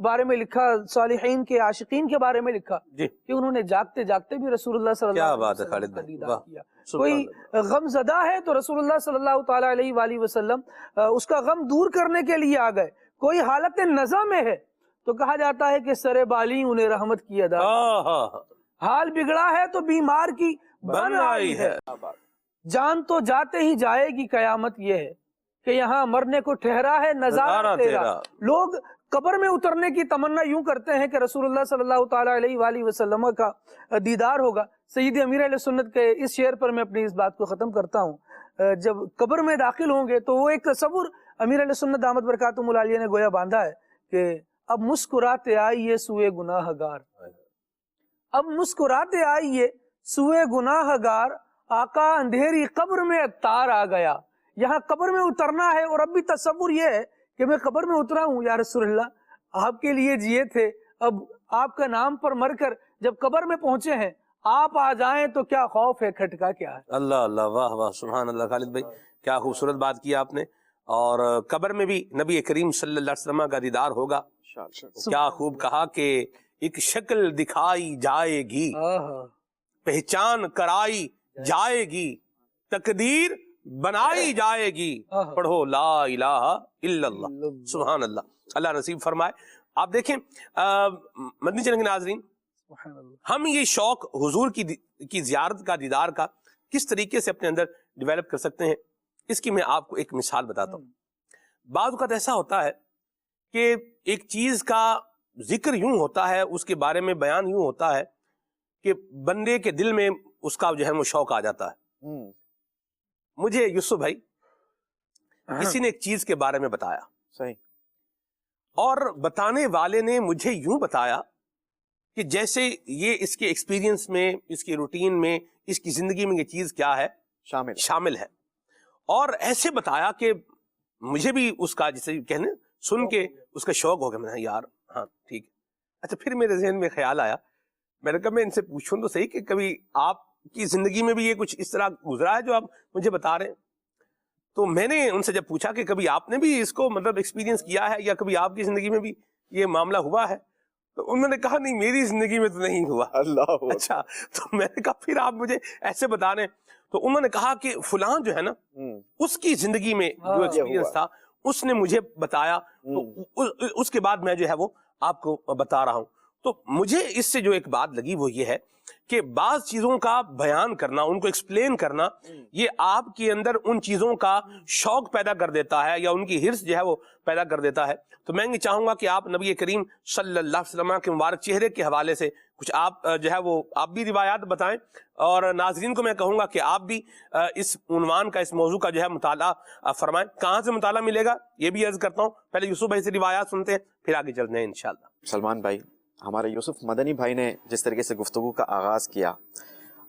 بارے میں لکھا، صالحین کے عاشقین کے بارے میں لکھا جی کہ انہوں نے جاگتے جاگتے بھی رسول اللہ صلی کیا اللہ بات ہے علیہ خالد وسلم کا بھائی، دیدار واہ، کیا۔ سبحان کوئی اللہ۔ غم زدہ ہے تو رسول اللہ صلی اللہ تعالیٰ علیہ وآلہ وسلم اس کا غم دور کرنے کے لیے آ گئے۔ کوئی حالت نزع میں ہے تو کہا جاتا ہے کہ سر بالی انہیں رحمت کی ادا، حال بگڑا ہے تو بیمار کی بن آئی ہے، جان تو جاتے ہی جائے گی قیامت یہ ہے کہ یہاں مرنے کو ٹھہرا ہے نظارہ تیرا۔ لوگ قبر میں اترنے کی تمنا یوں کرتے ہیں کہ رسول اللہ صلی اللہ تعالیٰ علیہ وآلہ وسلم کا دیدار ہوگا۔ سید امیر اہل سنت کے اس شعر پر میں اپنی اس بات کو ختم کرتا ہوں۔ جب قبر میں داخل ہوں گے تو وہ ایک تصور امیر اہل سنت دامت برکاتہم العالیہ نے گویا باندھا ہے کہ اب مسکراتے آئیے سوئے گناہ گار، اب مسکراتے آئیے سوئے گناہ گار، آقا اندھیری قبر میں اتار آ گیا۔ یہاں قبر میں اترنا ہے، اور اب بھی تصور یہ ہے کہ میں قبر میں اترا ہوں، یا رسول اللہ آپ کے لیے جیے تھے، اب آپ کا نام پر مر کر جب قبر میں پہنچے ہیں آپ آ جائیں تو کیا خوف ہے، کھٹکا کیا ہے۔ اللہ اللہ، واہ واہ، سبحان اللہ۔ خالد بھائی کیا خوبصورت بات کی آپ نے، اور قبر میں بھی نبی کریم صلی اللہ علیہ وسلم کا دیدار ہوگا۔ کیا خوب کہا کہ ایک شکل دکھائی جائے گی، پہچان کرائی جائے گی، تقدیر بنائی جائے گی، پڑھو لا الہ الا اللہ، سبحان اللہ۔ اللہ نصیب فرمائے۔ آپ دیکھیں مدنی چینل کے ناظرین، ہم یہ شوق حضور کی زیارت کا، دیدار کا کس طریقے سے اپنے اندر ڈیولپ کر سکتے ہیں، اس کی میں آپ کو ایک مثال بتاتا ہوں۔ بعض اوقات ایسا ہوتا ہے کہ ایک چیز کا ذکر یوں ہوتا ہے، اس کے بارے میں بیان یوں ہوتا ہے کہ بندے کے دل میں اس کا جو ہے وہ شوق آ جاتا ہے۔ مجھے یوسف بھائی کسی نے ایک چیز کے بارے میں بتایا، صحیح، اور بتانے والے نے مجھے یوں بتایا کہ جیسے یہ اس کے ایکسپیرینس میں، اس کی روٹین میں، اس کی زندگی میں یہ چیز کیا ہے، شامل ہے، اور ایسے بتایا کہ مجھے بھی اس کا جسے کہنے سن کے اس کا شوق ہو گیا۔ میں نے یار ہاں ٹھیک ہے۔ اچھا پھر میرے ذہن میں خیال آیا، میں نے کہا میں ان سے پوچھوں تو صحیح کہ کبھی آپ کی زندگی میں بھی یہ کچھ اس طرح گزرا ہے جو آپ مجھے بتا رہے ہیں؟ تو میں نے ان سے جب پوچھا کہ کبھی آپ نے بھی اس کو مطلب ایکسپیرینس کیا ہے، یا کبھی آپ کی زندگی میں بھی یہ معاملہ ہوا ہے، تو انہوں نے کہا نہیں میری زندگی میں تو نہیں ہوا۔ اللہ۔ اچھا، تو میں نے کہا پھر آپ مجھے ایسے بتا رہے ہیں؟ تو انہوں نے کہا کہ فلاں جو ہے نا، اس کی زندگی میں جو ایکسپیرینس تھا اس نے مجھے بتایا، تو اس کے بعد میں جو ہے وہ آپ کو بتا رہا ہوں۔ تو مجھے اس سے جو ایک بات لگی وہ یہ ہے کہ بعض چیزوں کا بیان کرنا، ان کو ایکسپلین کرنا، یہ آپ کے اندر ان چیزوں کا شوق پیدا کر دیتا ہے، یا ان کی ہرس جو ہے وہ پیدا کر دیتا ہے۔ تو میں یہ چاہوں گا کہ آپ نبی کریم صلی اللہ علیہ وسلم کے مبارک چہرے کے حوالے سے کچھ آپ جو ہے وہ آپ بھی روایات بتائیں، اور ناظرین کو میں کہوں گا کہ آپ بھی اس عنوان کا، اس موضوع کا جو ہے مطالعہ فرمائیں۔ کہاں سے مطالعہ ملے گا یہ بھی عرض کرتا ہوں، پہلے یوسف بھائی سے روایات سنتے ہیں پھر آگے چلتے ہیں انشاءاللہ۔ سلمان بھائی، ہمارے یوسف مدنی بھائی نے جس طریقے سے گفتگو کا آغاز کیا،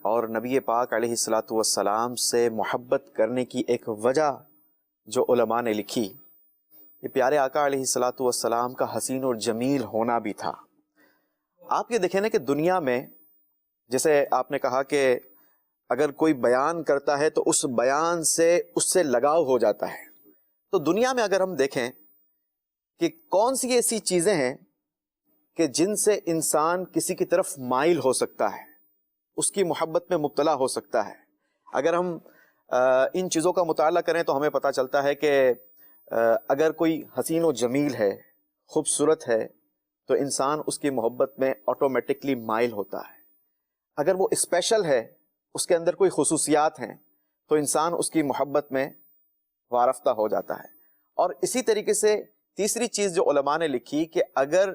اور نبی پاک علیہ الصلاۃ والسلام سے محبت کرنے کی ایک وجہ جو علماء نے لکھی، یہ پیارے آقا علیہ الصلاۃ والسلام کا حسین اور جمیل ہونا بھی تھا۔ آپ یہ دیکھیں نا کہ دنیا میں جیسے آپ نے کہا کہ اگر کوئی بیان کرتا ہے تو اس بیان سے اس سے لگاؤ ہو جاتا ہے، تو دنیا میں اگر ہم دیکھیں کہ کون سی ایسی چیزیں ہیں کہ جن سے انسان کسی کی طرف مائل ہو سکتا ہے، اس کی محبت میں مبتلا ہو سکتا ہے۔ اگر ہم ان چیزوں کا مطالعہ کریں تو ہمیں پتہ چلتا ہے کہ اگر کوئی حسین و جمیل ہے، خوبصورت ہے، تو انسان اس کی محبت میں آٹومیٹکلی مائل ہوتا ہے۔ اگر وہ اسپیشل ہے، اس کے اندر کوئی خصوصیات ہیں، تو انسان اس کی محبت میں وارفتہ ہو جاتا ہے۔ اور اسی طریقے سے تیسری چیز جو علماء نے لکھی کہ اگر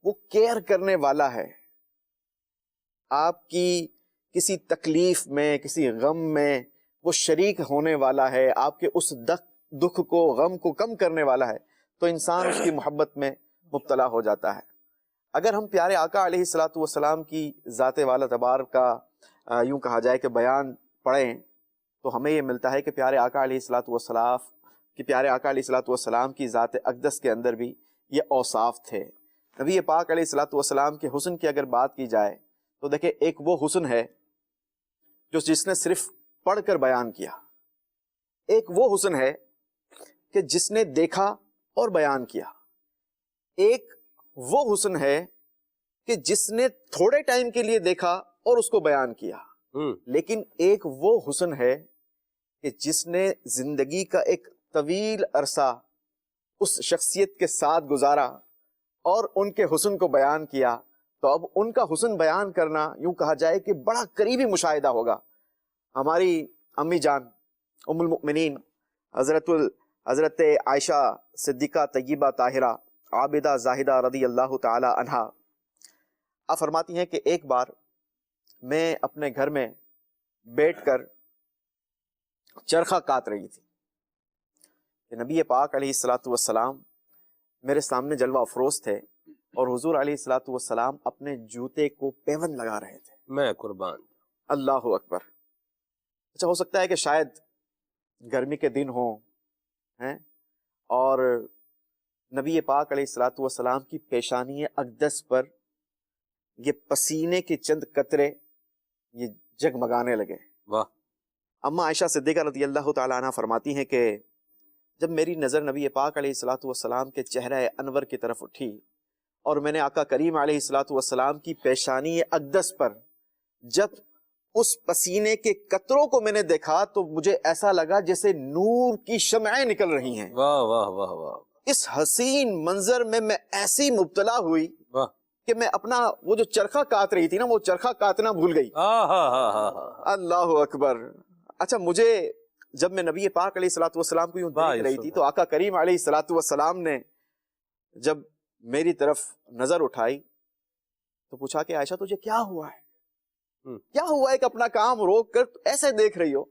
وہ کیئر کرنے والا ہے، آپ کی کسی تکلیف میں، کسی غم میں وہ شریک ہونے والا ہے، آپ کے اس دکھ کو، غم کو کم کرنے والا ہے، تو انسان اس کی محبت میں مبتلا ہو جاتا ہے۔ اگر ہم پیارے آقا علیہ الصلاۃ والسلام کی ذات والا تبارک کا یوں کہا جائے کہ بیان پڑھیں تو ہمیں یہ ملتا ہے کہ پیارے آقا علیہ الصلاۃ والسلام کی ذات اقدس کے اندر بھی یہ اوصاف تھے۔ نبی پاک علیہ الصلاۃ والسلام کے حسن کی اگر بات کی جائے تو دیکھیں، ایک وہ حسن ہے جو جس نے صرف پڑھ کر بیان کیا، ایک وہ حسن ہے کہ جس نے دیکھا اور بیان کیا، ایک وہ حسن ہے کہ جس نے تھوڑے ٹائم کے لیے دیکھا اور اس کو بیان کیا، لیکن ایک وہ حسن ہے کہ جس نے زندگی کا ایک طویل عرصہ اس شخصیت کے ساتھ گزارا اور ان کے حسن کو بیان کیا، تو اب ان کا حسن بیان کرنا یوں کہا جائے کہ بڑا قریبی مشاہدہ ہوگا۔ ہماری امی جان ام المؤمنین حضرت عائشہ صدیقہ طیبہ طاہرہ عابدہ زاہدہ رضی اللہ تعالی عنہا آپ فرماتی ہیں کہ ایک بار میں اپنے گھر میں بیٹھ کر چرخہ کاٹ رہی تھی کہ نبی پاک علیہ الصلاۃ والسلام میرے سامنے جلوہ افروز تھے اور حضور علیہ الصلاۃ والسلام اپنے جوتے کو پیوند لگا رہے تھے۔ میں قربان۔ اللہ اکبر۔ اچھا، ہو سکتا ہے کہ شاید گرمی کے دن ہوں ہیں اور نبی پاک علیہ الصلاۃ والسلام کی پیشانی اقدس پر یہ پسینے کے چند قطرے یہ جگمگانے لگے۔ واہ۔ اما عائشہ صدیقہ رضی اللہ تعالیٰ عنہ فرماتی ہیں کہ جب میری نظر نبی پاک علیہ الصلاۃ والسلام کے چہرہ انور کی طرف اٹھی اور میں نے آقا کریم علیہ الصلاۃ والسلام کی پیشانی اقدس پر جب اس پسینے کے قطروں کو میں نے دیکھا تو مجھے ایسا لگا جیسے نور کی شمعیں نکل رہی ہیں۔ واہ واہ واہ واہ۔ اس حسین منظر میں ایسی مبتلا ہوئی واہ کہ میں اپنا وہ جو چرخہ کاٹ رہی تھی نا وہ چرخہ کاٹنا بھول گئی۔ اللہ اکبر۔ اچھا، مجھے جب میں نبی پاک علیہ الصلاۃ والسلام کو یوں دیکھ رہی تھی تو آقا کریم علیہ الصلاۃ والسلام نے جب میری طرف نظر اٹھائی تو پوچھا کہ عائشہ تجھے کیا ہوا ہے؟ کیا ہوا ہے کہ اپنا کام روک کر ایسے دیکھ رہی ہو؟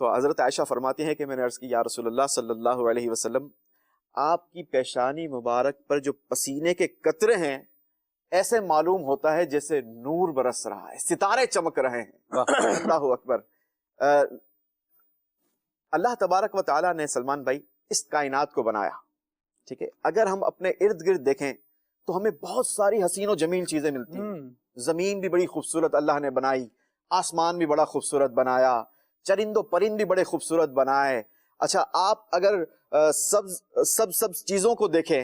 تو حضرت عائشہ فرماتی ہیں کہ میں نے عرض کی یا رسول اللہ صلی اللہ علیہ وسلم، آپ کی پیشانی مبارک پر جو پسینے کے قطرے ہیں ایسے معلوم ہوتا ہے جیسے نور برس رہا ہے، ستارے چمک رہے ہیں۔ اللہ اکبر۔ اللہ تبارک و تعالیٰ نے سلمان بھائی اس کائنات کو بنایا، ٹھیک ہے؟ اگر ہم اپنے ارد گرد دیکھیں تو ہمیں بہت ساری حسین و جمیل چیزیں ملتی ہیں۔ زمین بھی بڑی خوبصورت اللہ نے بنائی، آسمان بھی بڑا خوبصورت بنایا، چرند و پرند بھی بڑے خوبصورت بنائے۔ اچھا، آپ اگر سبز چیزوں کو دیکھیں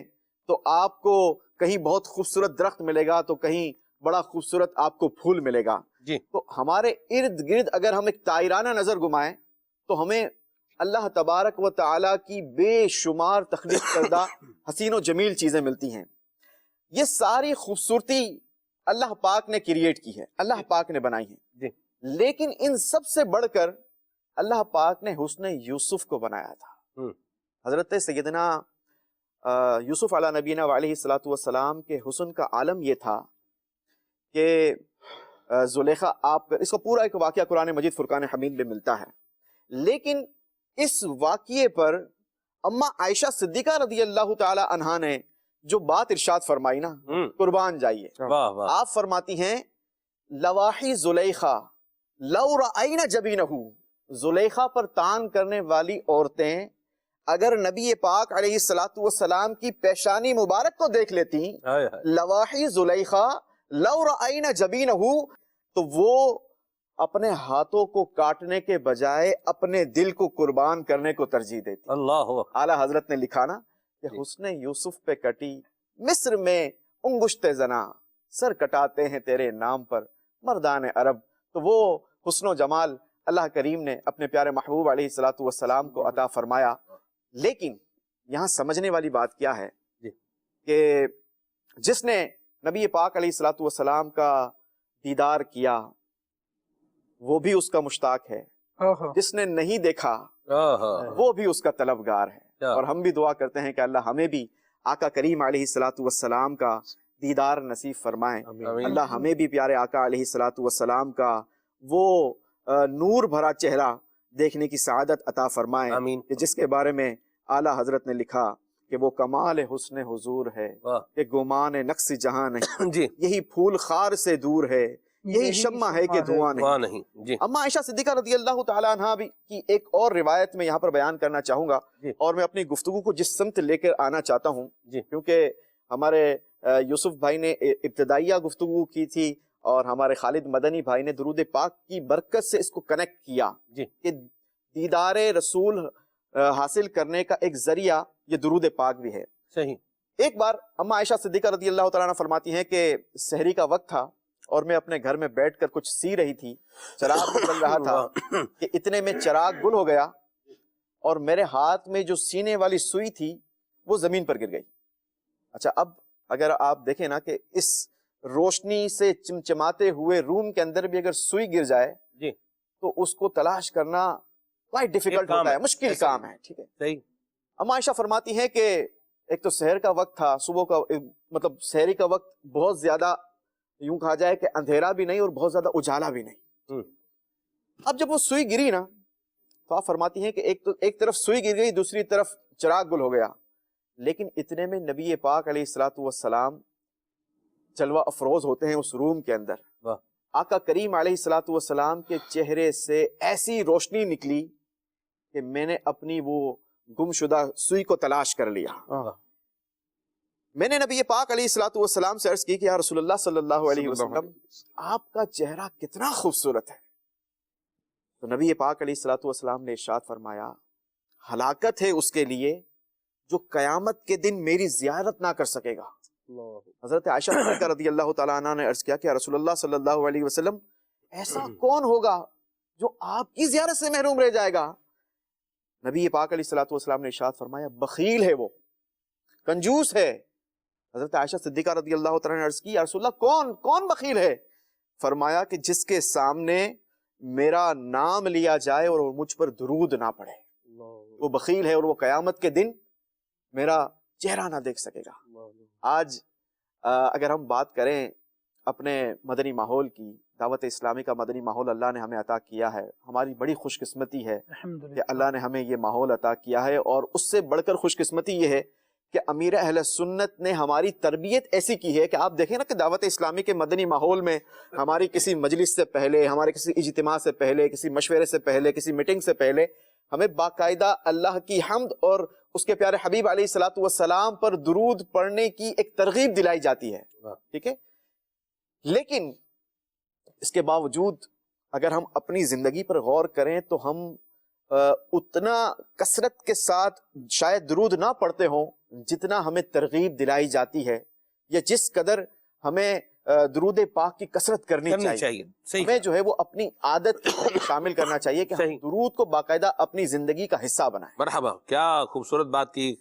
تو آپ کو کہیں بہت خوبصورت درخت ملے گا تو کہیں بڑا خوبصورت آپ کو پھول ملے گا۔ جی۔ تو ہمارے ارد گرد اگر ہم ایک طائرانہ نظر گھمائیں تو ہمیں اللہ تبارک و تعالیٰ کی بے شمار تخلیق کردہ حسین و جمیل چیزیں ملتی ہیں۔ یہ ساری خوبصورتی اللہ پاک نے کریٹ کی ہے، اللہ پاک نے بنائی ہے۔ جی۔ لیکن ان سب سے بڑھ کر اللہ پاک نے حسن یوسف کو بنایا تھا۔ حضرت سیدنا یوسف علیہ نبینا علیہ الصلاۃ والسلام کے حسن کا عالم یہ تھا کہ زلیخا آپ اس کا پورا ایک واقعہ قرآن مجید فرقان حمید میں ملتا ہے، لیکن اس واقعے پر اما عائشہ صدیقہ رضی اللہ تعالی عنہا نے جو بات ارشاد فرمائی نا، قربان جائیے، آپ فرماتی ہیں لواحی زلیخا لو رأینا جبینہ، زلیخا پر تان کرنے والی عورتیں اگر نبی پاک علیہ الصلاۃ والسلام کی پیشانی مبارک کو دیکھ لیتی، لواحی زلیخا لو رأینا جبینہ، تو وہ اپنے ہاتھوں کو کاٹنے کے بجائے اپنے دل کو قربان کرنے کو ترجیح دیتی۔ اللہ اعلیٰ حضرت نے لکھا نا کہ حسن یوسف پہ کٹی مصر میں انگشت زنا، سر کٹاتے ہیں تیرے نام پر مردان عرب۔ تو وہ حسن و جمال اللہ کریم نے اپنے پیارے محبوب علیہ الصلاۃ والسلام کو عطا فرمایا۔ لیکن یہاں سمجھنے والی بات کیا ہے کہ جس نے نبی پاک علیہ الصلاۃ والسلام کا دیدار کیا وہ بھی اس کا مشتاق ہے، جس نے نہیں دیکھا وہ بھی اس کا طلبگار ہے۔ اور ہم بھی دعا کرتے ہیں کہ اللہ ہمیں بھی آقا کریم علیہ الصلاۃ والسلام کا دیدار نصیب فرمائے۔ اللہ ہمیں بھی پیارے آقا علیہ الصلاۃ والسلام کا وہ نور بھرا چہرہ دیکھنے کی سعادت عطا فرمائے کہ جس کے بارے میں اعلیٰ حضرت نے لکھا کہ وہ کمال حسن حضور ہے کہ گمان نقص جہاں نہیں، یہی پھول خار سے دور ہے، یہی شمع ہے کہ دھواں نہیں۔ اما عائشہ صدیقہ رضی اللہ تعالیٰ عنہا بھی کی ایک اور روایت میں یہاں پر بیان کرنا چاہوں گا، اور میں اپنی گفتگو کو جس سمت لے کر آنا چاہتا ہوں، کیونکہ ہمارے یوسف بھائی نے ابتدائیہ گفتگو کی تھی اور ہمارے خالد مدنی بھائی نے درود پاک کی برکت سے اس کو کنیکٹ کیا کہ دیدار رسول حاصل کرنے کا ایک ذریعہ یہ درود پاک بھی ہے۔ صحیح۔ ایک بار اما عائشہ صدیقہ رضی اللہ تعالیٰ عنہ فرماتی ہیں کہ سحری کا وقت تھا اور میں اپنے گھر میں بیٹھ کر کچھ سی رہی تھی، چراغ جل رہا تھا کہ اتنے میں چراغ گل ہو گیا اور میرے ہاتھ میں جو سینے والی سوئی تھی وہ زمین پر گر گئی۔ اچھا، اب اگر آپ دیکھیں نا کہ اس روشنی سے چمچماتے ہوئے روم کے اندر بھی اگر سوئی گر جائے جی تو اس کو تلاش کرنا بہت ڈیفیکلٹ ہوتا ہے، مشکل کام ہے، ٹھیک ہے۔ صحیح۔ اما عائشہ فرماتی ہیں کہ ایک تو سحر کا وقت تھا، صبح کا مطلب سحری کا وقت بہت زیادہ یوں کہا جائے کہ اندھیرا بھی نہیں اور بہت زیادہ اجالا بھی نہیں۔ اب جب وہ سوئی گری نا تو آپ فرماتی ہیں کہ ایک طرف سوئی گر گئی، دوسری طرف چراغ گل ہو گیا، لیکن اتنے میں نبی پاک علیہ الصلوۃ والسلام جلوہ افروز ہوتے ہیں اس روم کے اندر۔ آقا کریم علیہ الصلوۃ والسلام کے چہرے سے ایسی روشنی نکلی کہ میں نے اپنی وہ گمشدہ سوئی کو تلاش کر لیا۔ میں نے نبی پاک علیہ الصلوۃ والسلام سے عرض کی کہ یا رسول اللہ صلی اللہ علیہ وسلم، آپ کا چہرہ کتنا خوبصورت ہے۔ تو نبی پاک علیہ الصلوۃ والسلام نے ارشاد فرمایا، ہلاکت ہے اس کے لیے جو قیامت کے دن میری زیارت نہ کر سکے گا۔ حضرت عائشہ صدیقہ رضی اللہ تعالیٰ عنہ نے عرض کیا کہ رسول اللہ صلی اللہ علیہ وسلم، ایسا کون ہوگا جو آپ کی زیارت سے محروم رہ جائے گا؟ نبی پاک علیہ الصلوۃ والسلام نے ارشاد فرمایا، بخیل ہے وہ، کنجوس ہے۔ حضرت عائشہ صدیقہ رضی اللہ تعالیٰ نے عرض کی، یا رسول اللہ کون بخیل ہے؟ فرمایا کہ جس کے سامنے میرا نام لیا جائے اور وہ مجھ پر درود نہ پڑھے، وہ بخیل ہے اور وہ قیامت کے دن میرا چہرہ نہ دیکھ سکے گا۔ آج اگر ہم بات کریں اپنے مدنی ماحول کی، دعوت اسلامی کا مدنی ماحول اللہ نے ہمیں عطا کیا ہے، ہماری بڑی خوش قسمتی ہے کہ اللہ نے ہمیں یہ ماحول عطا کیا ہے، اور اس سے بڑھ کر خوش قسمتی یہ ہے کہ امیر اہل سنت نے ہماری تربیت ایسی کی ہے کہ آپ دیکھیں نا کہ دعوت اسلامی کے مدنی ماحول میں ہماری کسی مجلس سے پہلے، ہمارے کسی اجتماع سے پہلے، کسی مشورے سے پہلے، کسی میٹنگ سے پہلے ہمیں باقاعدہ اللہ کی حمد اور اس کے پیارے حبیب علیہ الصلوۃ والسلام پر درود پڑھنے کی ایک ترغیب دلائی جاتی ہے، ٹھیک ہے۔ لیکن اس کے باوجود اگر ہم اپنی زندگی پر غور کریں تو ہم اتنا کثرت کے ساتھ شاید درود نہ پڑھتے ہوں جتنا ہمیں ترغیب دلائی جاتی ہے، یا جس قدر ہمیں درود پاک کی کثرت کرنی چاہیے۔ ہمیں جو ہے وہ اپنی عادت میں شامل کرنا چاہیے کہ ہم درود کو باقاعدہ اپنی زندگی کا حصہ بنائیں۔ مرحبا، کیا خوبصورت بات کی،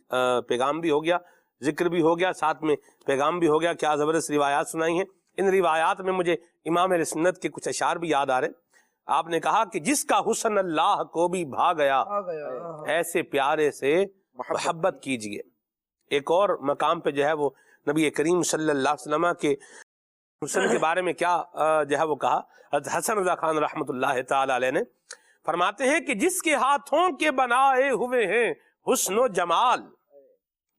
پیغام بھی ہو گیا، ذکر بھی ہو گیا، ساتھ میں پیغام بھی ہو گیا، کیا زبردست روایات سنائی ہیں۔ ان روایات میں مجھے امام اہل سنت کے کچھ اشعار بھی یاد آ رہے۔ آپ نے کہا کہ جس کا حسن اللہ کو بھی بھا گیا، ایسے پیارے سے محبت کیجئے۔ ایک اور مقام پہ جو ہے وہ نبی کریم صلی اللہ علیہ وسلم کے حسن کے بارے میں کیا جو ہے وہ کہا، حضرت حسن رضا خان رحمۃ اللہ تعالی علیہ نے فرماتے ہیں کہ جس کے ہاتھوں کے بنائے ہوئے ہیں حسن و جمال،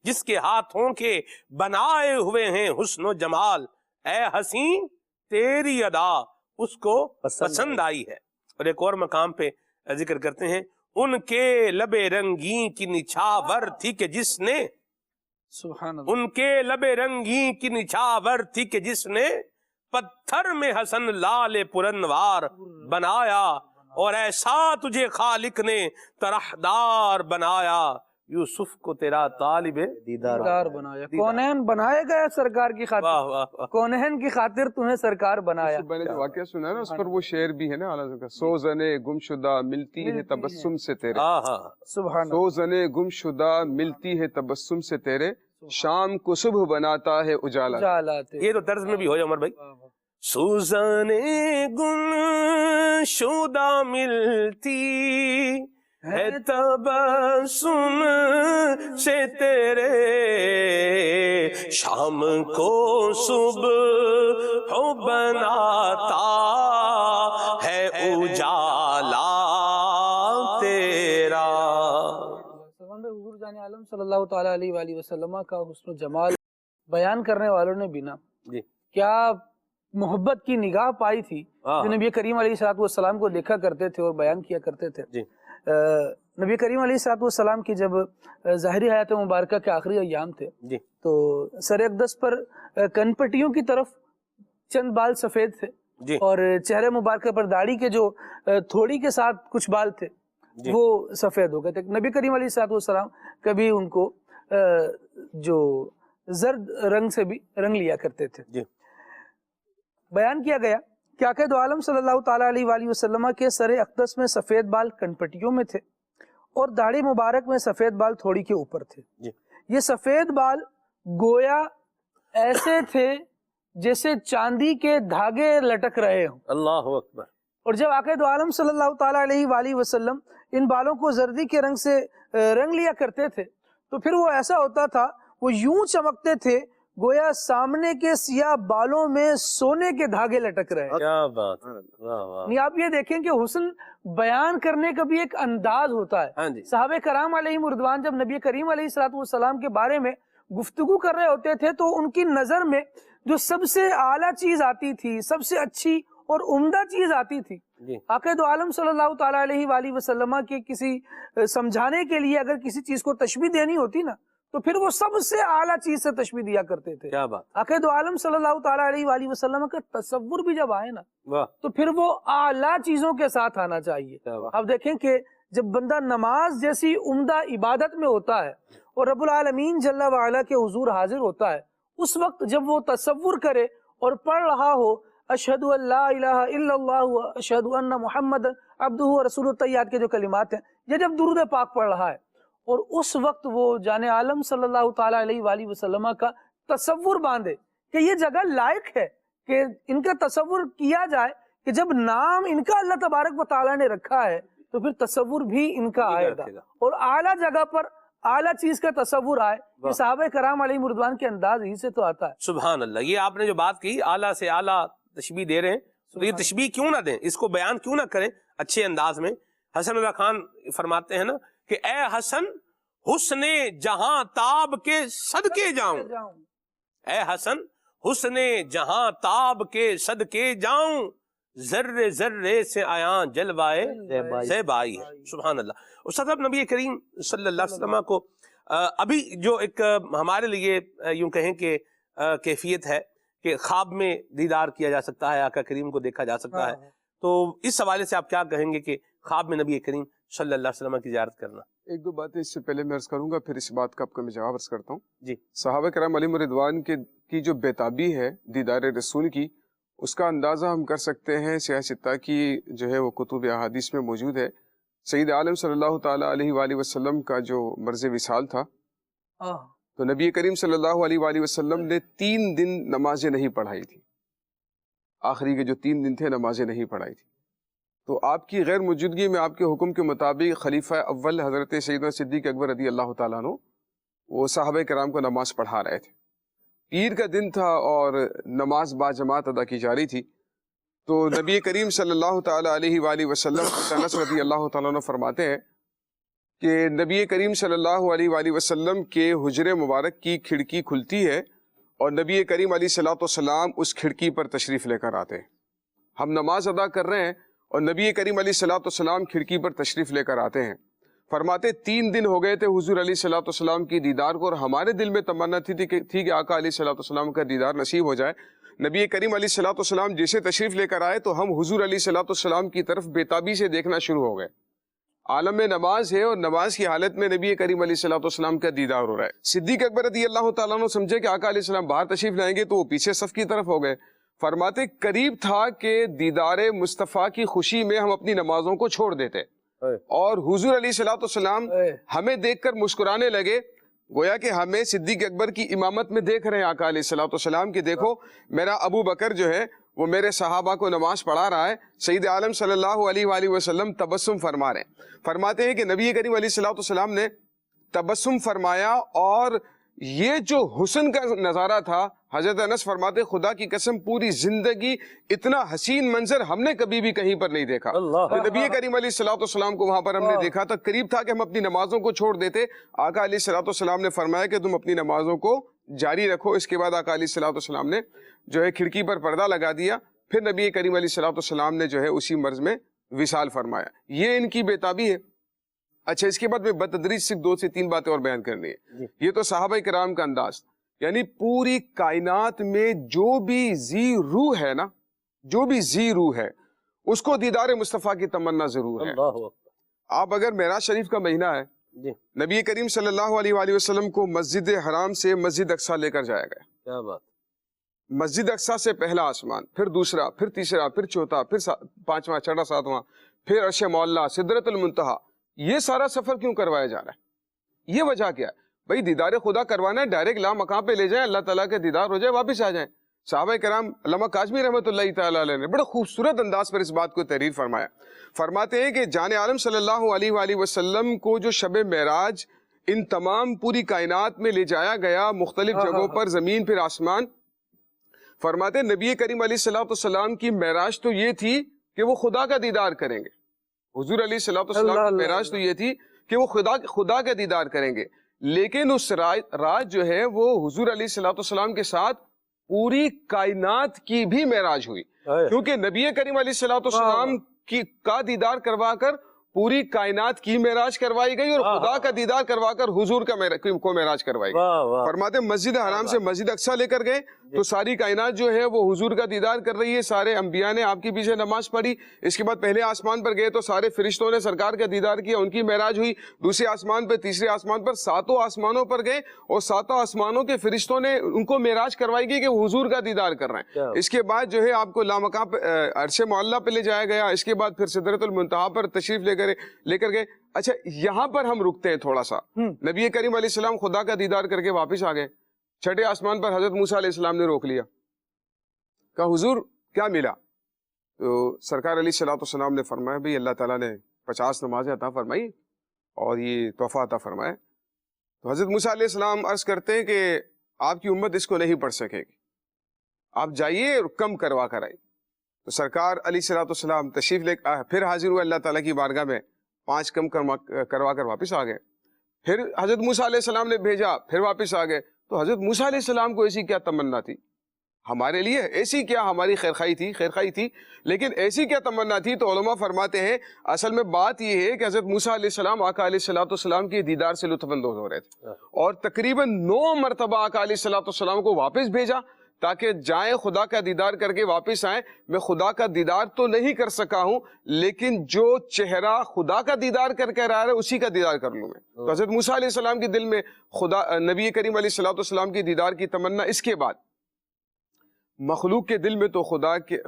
جس کے ہاتھوں کے بنائے ہوئے ہیں حسن و جمال، اے حسین تیری ادا اس کو پسند آئی ہے۔ اور ایک اور مقام پہ ذکر کرتے ہیں، ان کے لب رنگین کی نچھاور تھی کہ جس نے، سبحان اللہ، ان کے لب رنگین کی نچھاور تھی کہ جس نے پتھر میں حسن لال پرنوار بنایا، اور ایسا تجھے خالق نے طرحدار بنایا، یوسف کو تیرا طالب دیدار بنایا، کونین بنائے گیا سرکار کی خاطر، کونین کی خاطر تمہیں سرکار بنایا۔ میں نے جو واقعہ سنا ہے نا، اس پر وہ شعر بھی ہے نا، اعلیٰ کا، سوزنے گمشدہ ملتی ہے تبسم سے تیرے، سبحان اللہ، سوزنے گمشدہ ملتی ہے تبسم سے تیرے، شام کو صبح بناتا ہے اجالا۔ یہ تو طرز میں بھی ہو جائے عمر بھائی، سوزنے گمشدہ ملتی ہے تبسم سے تیرے، شام کو صبح بناتا ہے اجالا تیرا۔ حضور جان عالم صلی اللہ تعالیٰ علیہ وآلہ وسلم کا حسن و جمال بیان کرنے والوں نے بنا کیا محبت کی نگاہ پائی تھی جو نبی کریم علیہ الصلوۃ والسلام کو دیکھا کرتے تھے اور بیان کیا کرتے تھے۔ نبی کریم علیہ الصلوۃ والسلام کی جب ظاہری حیات مبارکہ کے آخری ایام تھے تو سر اقدس پر کن پٹیوں کی طرف چند بال سفید تھے اور چہرے مبارکہ پر داڑھی کے جو تھوڑی کے ساتھ کچھ بال تھے وہ سفید ہو گئے تھے۔ نبی کریم علیہ الصلوۃ والسلام کبھی ان کو جو زرد رنگ سے بھی رنگ لیا کرتے تھے. جی. بیان کیا گیا کہ آقا دو عالم صلی اللہ تعالیٰ علیہ وآلہ وسلم کے سر اقدس میں سفید بال کنپٹیوں میں تھے اور داڑھی مبارک میں سفید بال تھوڑی کے اوپر تھے. جی. یہ سفید بال گویا ایسے تھے جیسے چاندی کے دھاگے لٹک رہے ہوں. اللہ اکبر. اور جب آقا دو عالم صلی اللہ تعالیٰ علیہ وآلہ وسلم ان بالوں کو زردی کے رنگ سے رنگ لیا کرتے تھے تو پھر وہ ایسا ہوتا تھا، وہ یوں چمکتے تھے گویا سامنے کے سیاہ بالوں میں سونے کے دھاگے لٹک رہے. کیا بات. واہ واہ. نہیں، آپ یہ دیکھیں کہ حسن بیان کرنے کا بھی ایک انداز ہوتا ہے. ہاں جی. صحابہ کرام علیہم رضوان جب نبی کریم علیہ الصلوۃ والسلام کے بارے میں گفتگو کر رہے ہوتے تھے تو ان کی نظر میں جو سب سے اعلیٰ چیز آتی تھی، سب سے اچھی اور عمدہ چیز آتی تھی، جی. آقا دو عالم صلی اللہ تعالیٰ علیہ وآلہ وسلم کے کسی سمجھانے کے لیے اگر کسی چیز کو تشبیہ دینی ہوتی نا تو پھر وہ سب سے اعلیٰ چیز سے تشبیہ دیا کرتے تھے. کیا بات. آقا دو عالم صلی اللہ تعالیٰ علیہ وآلہ وسلم کا تصور بھی جب آئے نا واہ. تو پھر وہ اعلیٰ چیزوں کے ساتھ آنا چاہیے. کیا بات. اب دیکھیں کہ جب بندہ نماز جیسی عمدہ عبادت میں ہوتا ہے اور رب العالمین جل وعلا کے حضور حاضر ہوتا ہے، اس وقت جب وہ تصور کرے اور پڑھ رہا ہو اشہد ان لا الہ الا اللہ اشہد ان محمد عبدہ و رسولہ طیات کے جو کلمات ہیں، یہ جب درود پاک پڑھ رہا ہے اور اس وقت وہ جان عالم صلی اللہ تعالیٰ علیہ وآلہ وسلم کا تصور باندھے کہ یہ جگہ لائق ہے کہ ان کا تصور کیا جائے کہ جب نام ان کا اللہ تبارک و تعالیٰ نے رکھا ہے تو پھر تصور بھی ان کا آئے گا اور اعلیٰ جگہ پر اعلیٰ چیز کا تصور آئے. یہ صحابہ کرام علیہ رضوان کے انداز ہی سے تو آتا ہے. سبحان اللہ. یہ آپ نے جو بات کی اعلیٰ سے اعلیٰ تشبیہ دے رہے ہیں تو یہ تشبیہ کیوں نہ دیں، اس کو بیان کیوں نہ کریں اچھے انداز میں. حسن اللہ خان فرماتے ہیں نا کہ اے حسن حسن جہاں تاب کے صدقے جاؤں. اے حسن حسن جہاں تاب کے صدقے جاؤں، ذرے ذرے سے آیاں جلوائے زیبائی ہے. سبحان اللہ. استاد صاحب، نبی کریم صلی اللہ علیہ وسلم کو ابھی جو ایک ہمارے لیے یوں کہیں کہ کیفیت ہے کہ خواب میں دیدار کیا جا سکتا ہے، آقا کریم کو دیکھا جا سکتا ہے، تو اس حوالے سے آپ کیا کہیں گے کہ خواب میں نبی کریم صلی اللہ علیہ وسلم کی زیارت کرنا؟ ایک دو باتیں اس سے پہلے میں عرض کروں گا، پھر اس بات کا آپ کا میں جواب عرض کرتا ہوں. جی. صحابہ کرام علیہم رضوان کی جو بیتابی ہے دیدار رسول کی، اس کا اندازہ ہم کر سکتے ہیں سیاہ ستہ کی جو ہے وہ کتب احادیث میں موجود ہے. سید عالم صلی اللہ تعالیٰ علیہ وآلہ وسلم کا جو مرض وصال تھا تو نبی کریم صلی اللہ علیہ وآلہ وسلم نے 3 دن نمازیں نہیں پڑھائی تھی. آخری کے جو 3 دن تھے نمازیں نہیں پڑھائی تھی. تو آپ کی غیر موجودگی میں آپ کے حکم کے مطابق خلیفہ اول حضرت سیدنا صدیق اکبر رضی اللہ تعالیٰ عنہ وہ صحابہ کرام کو نماز پڑھا رہے تھے. پیر کا دن تھا اور نماز با جماعت ادا کی جا رہی تھی. تو نبی کریم صلی اللہ تعالیٰ علیہ وآلہ وسلم انس رضی اللہ تعالیٰ عنہ فرماتے ہیں کہ نبی کریم صلی اللہ علیہ وآلہ وسلم کے حجر مبارک کی کھڑکی کھلتی ہے اور نبی کریم علیہ الصلوۃ والسلام اس کھڑکی پر تشریف لے کر آتے ہیں. ہم نماز ادا کر رہے ہیں اور نبی کریم علیہ الصلوۃ والسلام کھڑکی پر تشریف لے کر آتے ہیں. فرماتے 3 دن ہو گئے تھے حضور علیہ الصلوۃ والسلام کی دیدار کو، اور ہمارے دل میں تمنا تھی کہ آقا علیہ الصلوۃ والسلام کا دیدار نصیب ہو جائے. نبی کریم علیہ الصلوۃ والسلام جیسے تشریف لے کر آئے تو ہم حضور علیہ الصلوۃ والسلام کی طرف بےتابی سے دیکھنا شروع ہو گئے. عالم میں نماز ہے اور نماز کی حالت میں نبی کریم علیہ الصلوۃ والسلام کا دیدار ہو رہا ہے. صدیق اکبر رضی اللہ تعالیٰ عنہ سمجھے کہ آقا علیہ السلام باہر تشریف لائیں گے تو وہ پیچھے صف کی طرف ہو گئے. فرماتے قریب تھا کہ دیدار مصطفیٰ کی خوشی میں ہم اپنی نمازوں کو چھوڑ دیتے اور حضور علیہ الصلوۃ والسلام ہمیں دیکھ کر مسکرانے لگے، گویا کہ ہمیں صدیق اکبر کی امامت میں دیکھ رہے ہیں آقا علیہ الصلوۃ والسلام کہ دیکھو میرا ابو بکر جو ہے وہ میرے صحابہ کو نماز پڑھا رہا ہے. سید عالم صلی اللہ علیہ وآلہ وسلم تبسم فرما رہے ہیں. فرماتے ہیں کہ نبی کریم علیہ الصلوۃ والسلام نے تبسم فرمایا اور یہ جو حسن کا نظارہ تھا، حضرت انس فرماتے خدا کی قسم پوری زندگی اتنا حسین منظر ہم نے کبھی بھی کہیں پر نہیں دیکھا. نبی کریم علیہ الصلوۃ والسلام کو وہاں پر ہم نے دیکھا تھا. قریب تھا کہ ہم اپنی نمازوں کو چھوڑ دیتے. آقا علیہ الصلوۃ والسلام نے فرمایا کہ تم اپنی نمازوں کو جاری رکھو. اس کے بعد آقا علیہ الصلوۃ والسلام نے جو ہے کھڑکی پر پردہ لگا دیا. پھر نبی کریم علیہ الصلوۃ والسلام نے جو ہے اسی مرض میں وصال فرمایا. یہ ان کی بیتابی ہے. اچھا، اس کے بعد میں بتدریج صرف 2 سے 3 باتیں اور بیان کرنی ہے. یہ تو صحابہ کرام کا انداز، یعنی پوری کائنات میں جو بھی ذی روح ہے نا، جو بھی ذی روح ہے اس کو دیدار مصطفیٰ کی تمنا ضرور ہے. آپ اگر معراج شریف کا مہینہ ہے جی نبی کریم صلی اللہ علیہ وآلہ وسلم کو مسجد حرام سے مسجد اقصیٰ لے کر جایا گیا. کیا بات. مسجد اقصیٰ سے پہلا آسمان، پھر دوسرا، پھر تیسرا، پھر چوتھا، پھر پانچواں، چھٹا، ساتواں، پھر عرش معلیٰ، سدرۃ المنتہا. یہ سارا سفر کیوں کروایا جا رہا ہے؟ یہ وجہ کیا ہے؟ بھائی دیدار خدا کروانا ہے، ڈائریکٹ لا مقام پہ لے جائیں، اللہ تعالیٰ کے دیدار ہو جائے، واپس آ جائیں. صحابہ کرام علامہ کاظمی رحمۃ اللہ تعالیٰ علیہ نے بڑے خوبصورت انداز پر اس بات کو تحریر فرمایا. فرماتے ہیں کہ جان عالم صلی اللہ علیہ وآلہ وسلم کو جو شب معراج ان تمام پوری کائنات میں لے جایا گیا، مختلف جگہوں پر، زمین پھر آسمان. فرماتے ہیں نبی کریم علیہ الصلوۃ والسلام کی معراج تو یہ تھی کہ وہ خدا کا دیدار کریں گے. حضور علیہ الصلوۃ والسلام کی معراج تو یہ تھی کہ وہ خدا کا دیدار کریں گے، لیکن اس رات جو ہے وہ حضور علیہ الصلوۃ والسلام کے ساتھ پوری کائنات کی بھی معراج ہوئی، کیونکہ نبی کریم علیہ الصلوۃ والسلام کا دیدار کروا کر پوری کائنات کی معراج کروائی گئی، اور خدا کا دیدار کروا کر حضور کو معراج کروائی گئی. فرماتے ہیں مسجد حرام سے مسجد اقصیٰ لے کر گئے تو ساری کائنات جو ہے وہ حضور کا دیدار کر رہی ہے. سارے انبیاء نے آپ کے پیچھے نماز پڑھی. اس کے بعد پہلے آسمان پر گئے تو سارے فرشتوں نے سرکار کا دیدار کیا، ان کی معراج ہوئی. دوسرے آسمان پر، تیسرے آسمان پر، ساتوں آسمانوں پر گئے اور ساتوں آسمانوں کے فرشتوں نے ان کو معراج کروائی گئی کہ وہ حضور کا دیدار کر رہے ہیں. اس کے بعد جو ہے آپ کو لامقام عرش معلیٰ پہ لے جایا گیا. اس کے بعد پھر سدرۃ المنتہا پر تشریف لے کر گئے. اچھا یہاں پر ہم رکتے ہیں تھوڑا سا. نبی کریم علیہ السلام خدا کا دیدار کر کے واپس آ گئے. چھٹے آسمان پر حضرت موسیٰ علیہ السلام نے روک لیا، کہا حضور کیا ملا؟ تو سرکار علیہ الصلوۃ والسلام نے فرمایا بھئی اللہ تعالیٰ نے 50 نمازیں عطا فرمائی اور یہ تحفہ عطا فرمایا. تو حضرت موسیٰ علیہ السلام عرض کرتے ہیں کہ آپ کی امت اس کو نہیں پڑھ سکے گی، آپ جائیے اور کم کروا کر آئیے. تو سرکار علیہ الصلوۃ والسلام تشریف لے پھر حاضر ہوئے اللہ تعالیٰ کی بارگاہ میں، 5 کم کروا کر واپس آ گئے. پھر حضرت موسیٰ علیہ السلام نے بھیجا، پھر واپس آ گئے. تو حضرت موسیٰ علیہ السلام کو ایسی کیا تمنا تھی ہمارے لیے؟ ایسی کیا ہماری خیرخواہی تھی، لیکن ایسی کیا تمنا تھی؟ تو علماء فرماتے ہیں اصل میں بات یہ ہے کہ حضرت موسیٰ علیہ السلام آقا علیہ الصلوۃ والسلام کے دیدار سے لطف اندوز ہو رہے تھے، اور تقریباً 9 مرتبہ آقا علیہ الصلوۃ والسلام کو واپس بھیجا تاکہ جائیں خدا کا دیدار کر کے واپس آئیں. میں خدا کا دیدار تو نہیں کر سکا ہوں، لیکن جو چہرہ خدا کا دیدار کر کے رہا ہے اسی کا دیدار کر لوں میں. تو حضرت موسیٰ علیہ السلام کے دل میں نبی کریم علیہ الصلوۃ والسلام کی دیدار کی تمنا. اس کے بعد مخلوق کے دل میں تو خدا کے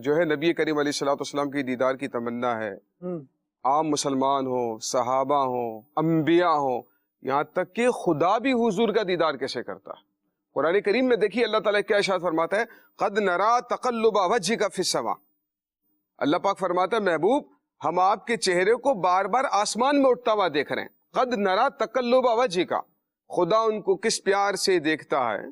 جو ہے نبی کریم علیہ الصلوۃ والسلام کی دیدار کی تمنا ہے. عام مسلمان ہوں، صحابہ ہوں، انبیاء ہوں، یہاں تک کہ خدا بھی حضور کا دیدار کیسے کرتا ہے. قرآن کریم میں دیکھیے اللہ تعالیٰ کیا ارشاد فرماتا ہے، قد نرا تقلب وجهک فی السماء. اللہ پاک فرماتا ہے محبوب ہم آپ کے چہرے کو بار بار آسمان میں اٹھتا ہوا دیکھ رہے ہیں. قد نرا تقلب وجهک، خدا ان کو کس پیار سے دیکھتا ہے،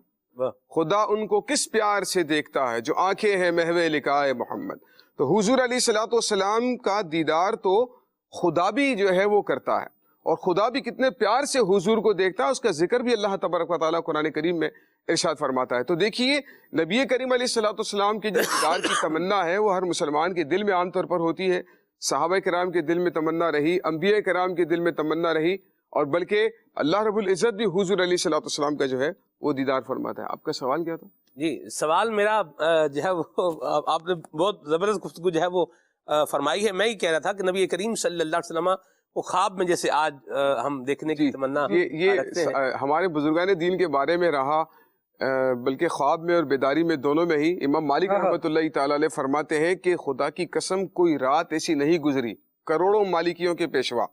خدا ان کو کس پیار سے دیکھتا ہے جو آنکھیں ہیں محو لقاء محمد. تو حضور علیہ الصلوۃ والسلام کا دیدار تو خدا بھی جو ہے وہ کرتا ہے، اور خدا بھی کتنے پیار سے حضور کو دیکھتا ہے، اس کا ذکر بھی اللہ تبارک و تعالیٰ قرآن کریم میں ارشاد فرماتا ہے. تو دیکھیے نبی کریم علیہ الصلوۃ والسلام کی جو دیدار کی تمنا ہے وہ ہر مسلمان کے دل میں عام طور پر ہوتی ہے. صحابہ کرام کے دل میں تمنا رہی، انبیاء کرام کے دل میں تمنا رہی، اور بلکہ اللہ رب العزت بھی حضور علیہ الصلوۃ والسلام کا جو ہے وہ دیدار فرماتا ہے. آپ کا سوال کیا تھا؟ جی سوال میرا جو ہے وہ آپ نے بہت زبردست گفتگو جو ہے وہ فرمائی ہے. میں ہی کہہ رہا تھا کہ نبی کریم صلی اللہ علیہ وسلم وہ خواب میں جیسے آج ہم دیکھنے کی تمنا یہ ہمارے بزرگان دین کے بارے میں رہا، بلکہ خواب میں اور بیداری میں دونوں میں ہی. امام مالک رحمۃ اللہ تعالیٰ علیہ فرماتے ہیں کہ خدا کی قسم کوئی رات ایسی نہیں گزری، کروڑوں مالکیوں کے پیشوا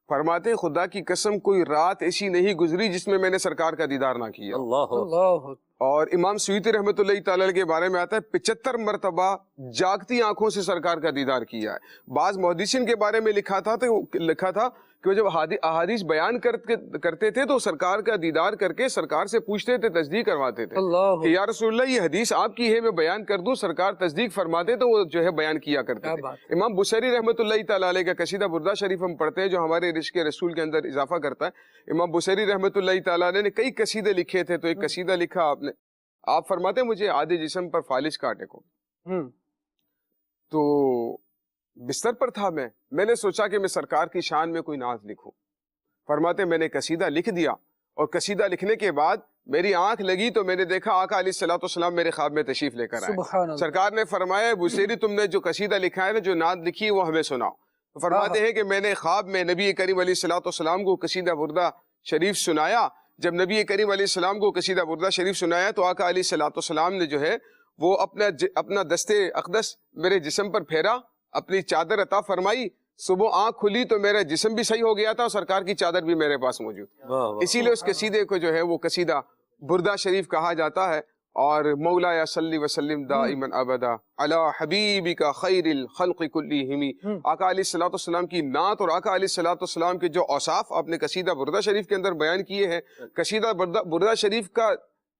فرماتے ہیں خدا کی قسم کوئی رات ایسی نہیں گزری جس میں نے سرکار کا دیدار نہ کیا. اللہ. اور امام سیوطی رحمۃ اللہ تعالیٰ کے بارے میں آتا ہے 75 مرتبہ جاگتی آنکھوں سے سرکار کا دیدار کیا ہے. بعض محدثین کے بارے میں لکھا تھا کہ وہ جب احادیث بیان کرتے تھے تو سرکار کا دیدار کر کے سرکار سے پوچھتے تھے، تصدیق کرواتے تھے کہ یا رسول اللہ یہ حدیث آپ کی ہے میں بیان کر دوں. سرکار تصدیق فرماتے تو وہ جو ہے بیان کیا کرتے تھے. امام بصیری رحمۃ اللہ تعالیٰ علیہ کا قصیدہ بردہ شریف ہم پڑھتے ہیں جو ہمارے رشق رسول کے اندر اضافہ کرتا ہے. امام بصیری رحمۃ اللہ تعالیٰ علیہ نے کئی قصیدے لکھے تھے، تو ایک قصیدہ لکھا آپ فرماتے ہیں مجھے آدھے جسم پر فالش کاٹے کو. تو بستر پر تھا میں نے سوچا کہ میں سرکار کی شان میں کوئی نعت لکھوں. فرماتے میں نے قصیدہ لکھ دیا، اور قصیدہ لکھنے کے بعد میری آنکھ لگی تو میں نے دیکھا آقا علیہ الصلوۃ والسلام میرے خواب میں تشریف لے کر آئے. سرکار نے فرمایا بصیری تم نے جو قصیدہ لکھا ہے نا، جو نعت لکھی وہ ہمیں سناؤ. فرماتے ہیں کہ میں نے خواب میں نبی کریم علیہ الصلوۃ والسلام کو قصیدہ بردہ شریف سنایا. جب نبی کریم علیہ السلام کو قصیدہ بردہ شریف سنایا تو آقا علیہ الصلوۃ والسلام نے جو ہے وہ اپنا دست اقدس میرے جسم پر پھیرا, اپنی چادر عطا فرمائی. صبح آنکھ کھلی تو میرا جسم بھی صحیح ہو گیا تھا اور سرکار کی چادر بھی میرے پاس موجود. اسی لیے اس قصیدے کو جو ہے وہ قصیدہ بردہ شریف کہا جاتا ہے. اور مولا یا صلی وسلم دائما ابدا علی حبیبک خیر الخلق کلہم. آقا علیہ الصلوۃ والسلام کی نعت اور آقا علیہ الصلوۃ والسلام کے جو اوصاف آپ نے قصیدہ بردہ شریف کے اندر بیان کیے ہیں, قصیدہ بردہ شریف کا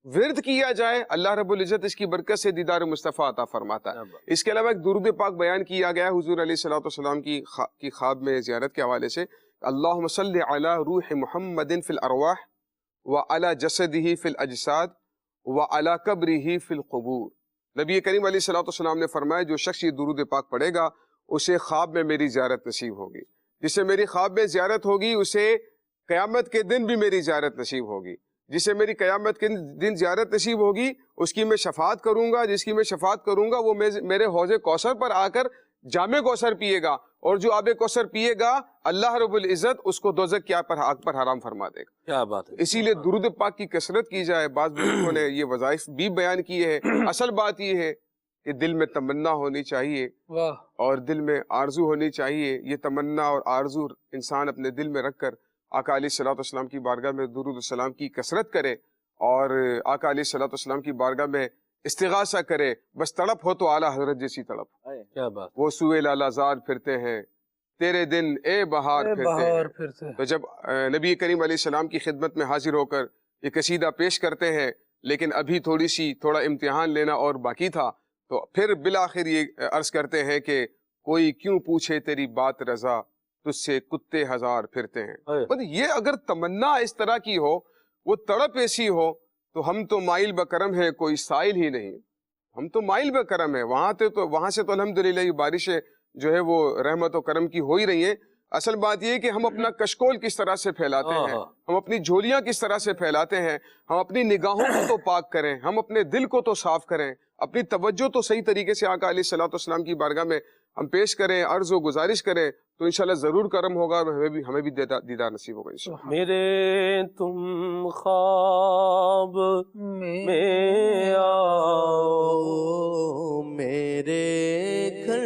ورد کیا جائے, اللہ رب العزت اس کی برکت سے دیدار مصطفیٰ عطا فرماتا ہے. اس کے علاوہ ایک درود پاک بیان کیا گیا ہے حضور علیہ الصلوۃ والسلام کی خواب میں زیارت کے حوالے سے. اللہم صلی علی روح محمد فی الارواح وعلی جسدہ فی الاجساد وعلی قبرہ فی القبور. نبی کریم علیہ الصلوۃ والسلام نے فرمایا جو شخص یہ درود پاک پڑھے گا اسے خواب میں میری زیارت نصیب ہوگی. جسے میری خواب میں زیارت ہوگی اسے قیامت کے دن بھی میری زیارت نصیب ہوگی. جسے میری قیامت کے دن زیارت نصیب ہوگی اس کی میں شفاعت کروں گا. جس کی میں شفاعت کروں گا وہ میرے حوض کوثر پر آ کر جام کوثر پیے گا, اور جو آب کوثر پیے گا اللہ رب العزت اس کو دوزخ کی آگ پر حرام فرما دے گا. کیا بات ہے. اسی لیے درود پاک کی کثرت کی جائے. بعض بزرگوں نے یہ وظائف بھی بیان کیے ہیں. اصل بات یہ ہے کہ دل میں تمنا ہونی چاہیے اور دل میں آرزو ہونی چاہیے. یہ تمنا اور آرزو انسان اپنے دل میں رکھ کر آقا علیہ الصلوۃ والسلام کی بارگاہ میں درود السلام کی کثرت کرے اور آقا علیہ الصلوۃ والسلام کی بارگاہ میں استغاثہ کرے. بس تڑپ ہو تو اعلیٰ حضرت جیسی تڑپ. کیا بات. وہ سوئے لالا زار پھرتے ہیں تیرے دن اے بہار پھرتے ہیں. تو جب نبی کریم علیہ السلام کی خدمت میں حاضر ہو کر یہ قصیدہ پیش کرتے ہیں, لیکن ابھی تھوڑا امتحان لینا اور باقی تھا, تو پھر بالآخر یہ عرض کرتے ہیں کہ کوئی کیوں پوچھے تیری بات رضا تجھ سے کتے ہزار پھرتے ہیں. مطلب یہ اگر تمنا اس طرح کی ہو, وہ تڑپ ایسی ہو, تو ہم تو مائل بکرم ہیں کوئی سائل ہی نہیں. ہم تو مائل بکرم ہیں. وہاں سے تو الحمدللہ یہ بارشیں جو ہے وہ رحمت و کرم کی ہو ہی رہی ہیں. اصل بات یہ ہے کہ ہم اپنا کشکول کس طرح سے پھیلاتے ہیں, ہم اپنی جھولیاں کس طرح سے پھیلاتے ہیں. ہم اپنی نگاہوں کو تو پاک کریں, ہم اپنے دل کو تو صاف کریں, اپنی توجہ تو صحیح طریقے سے آقا علیہ الصلوۃ والسلام کی بارگاہ میں ہم پیش کریں, عرض و گزارش کریں, تو انشاءاللہ ضرور کرم ہوگا اور ہمیں بھی دیدار نصیب ہوگا انشاءاللہ. میرے تم خواب میں آؤ, میرے گھر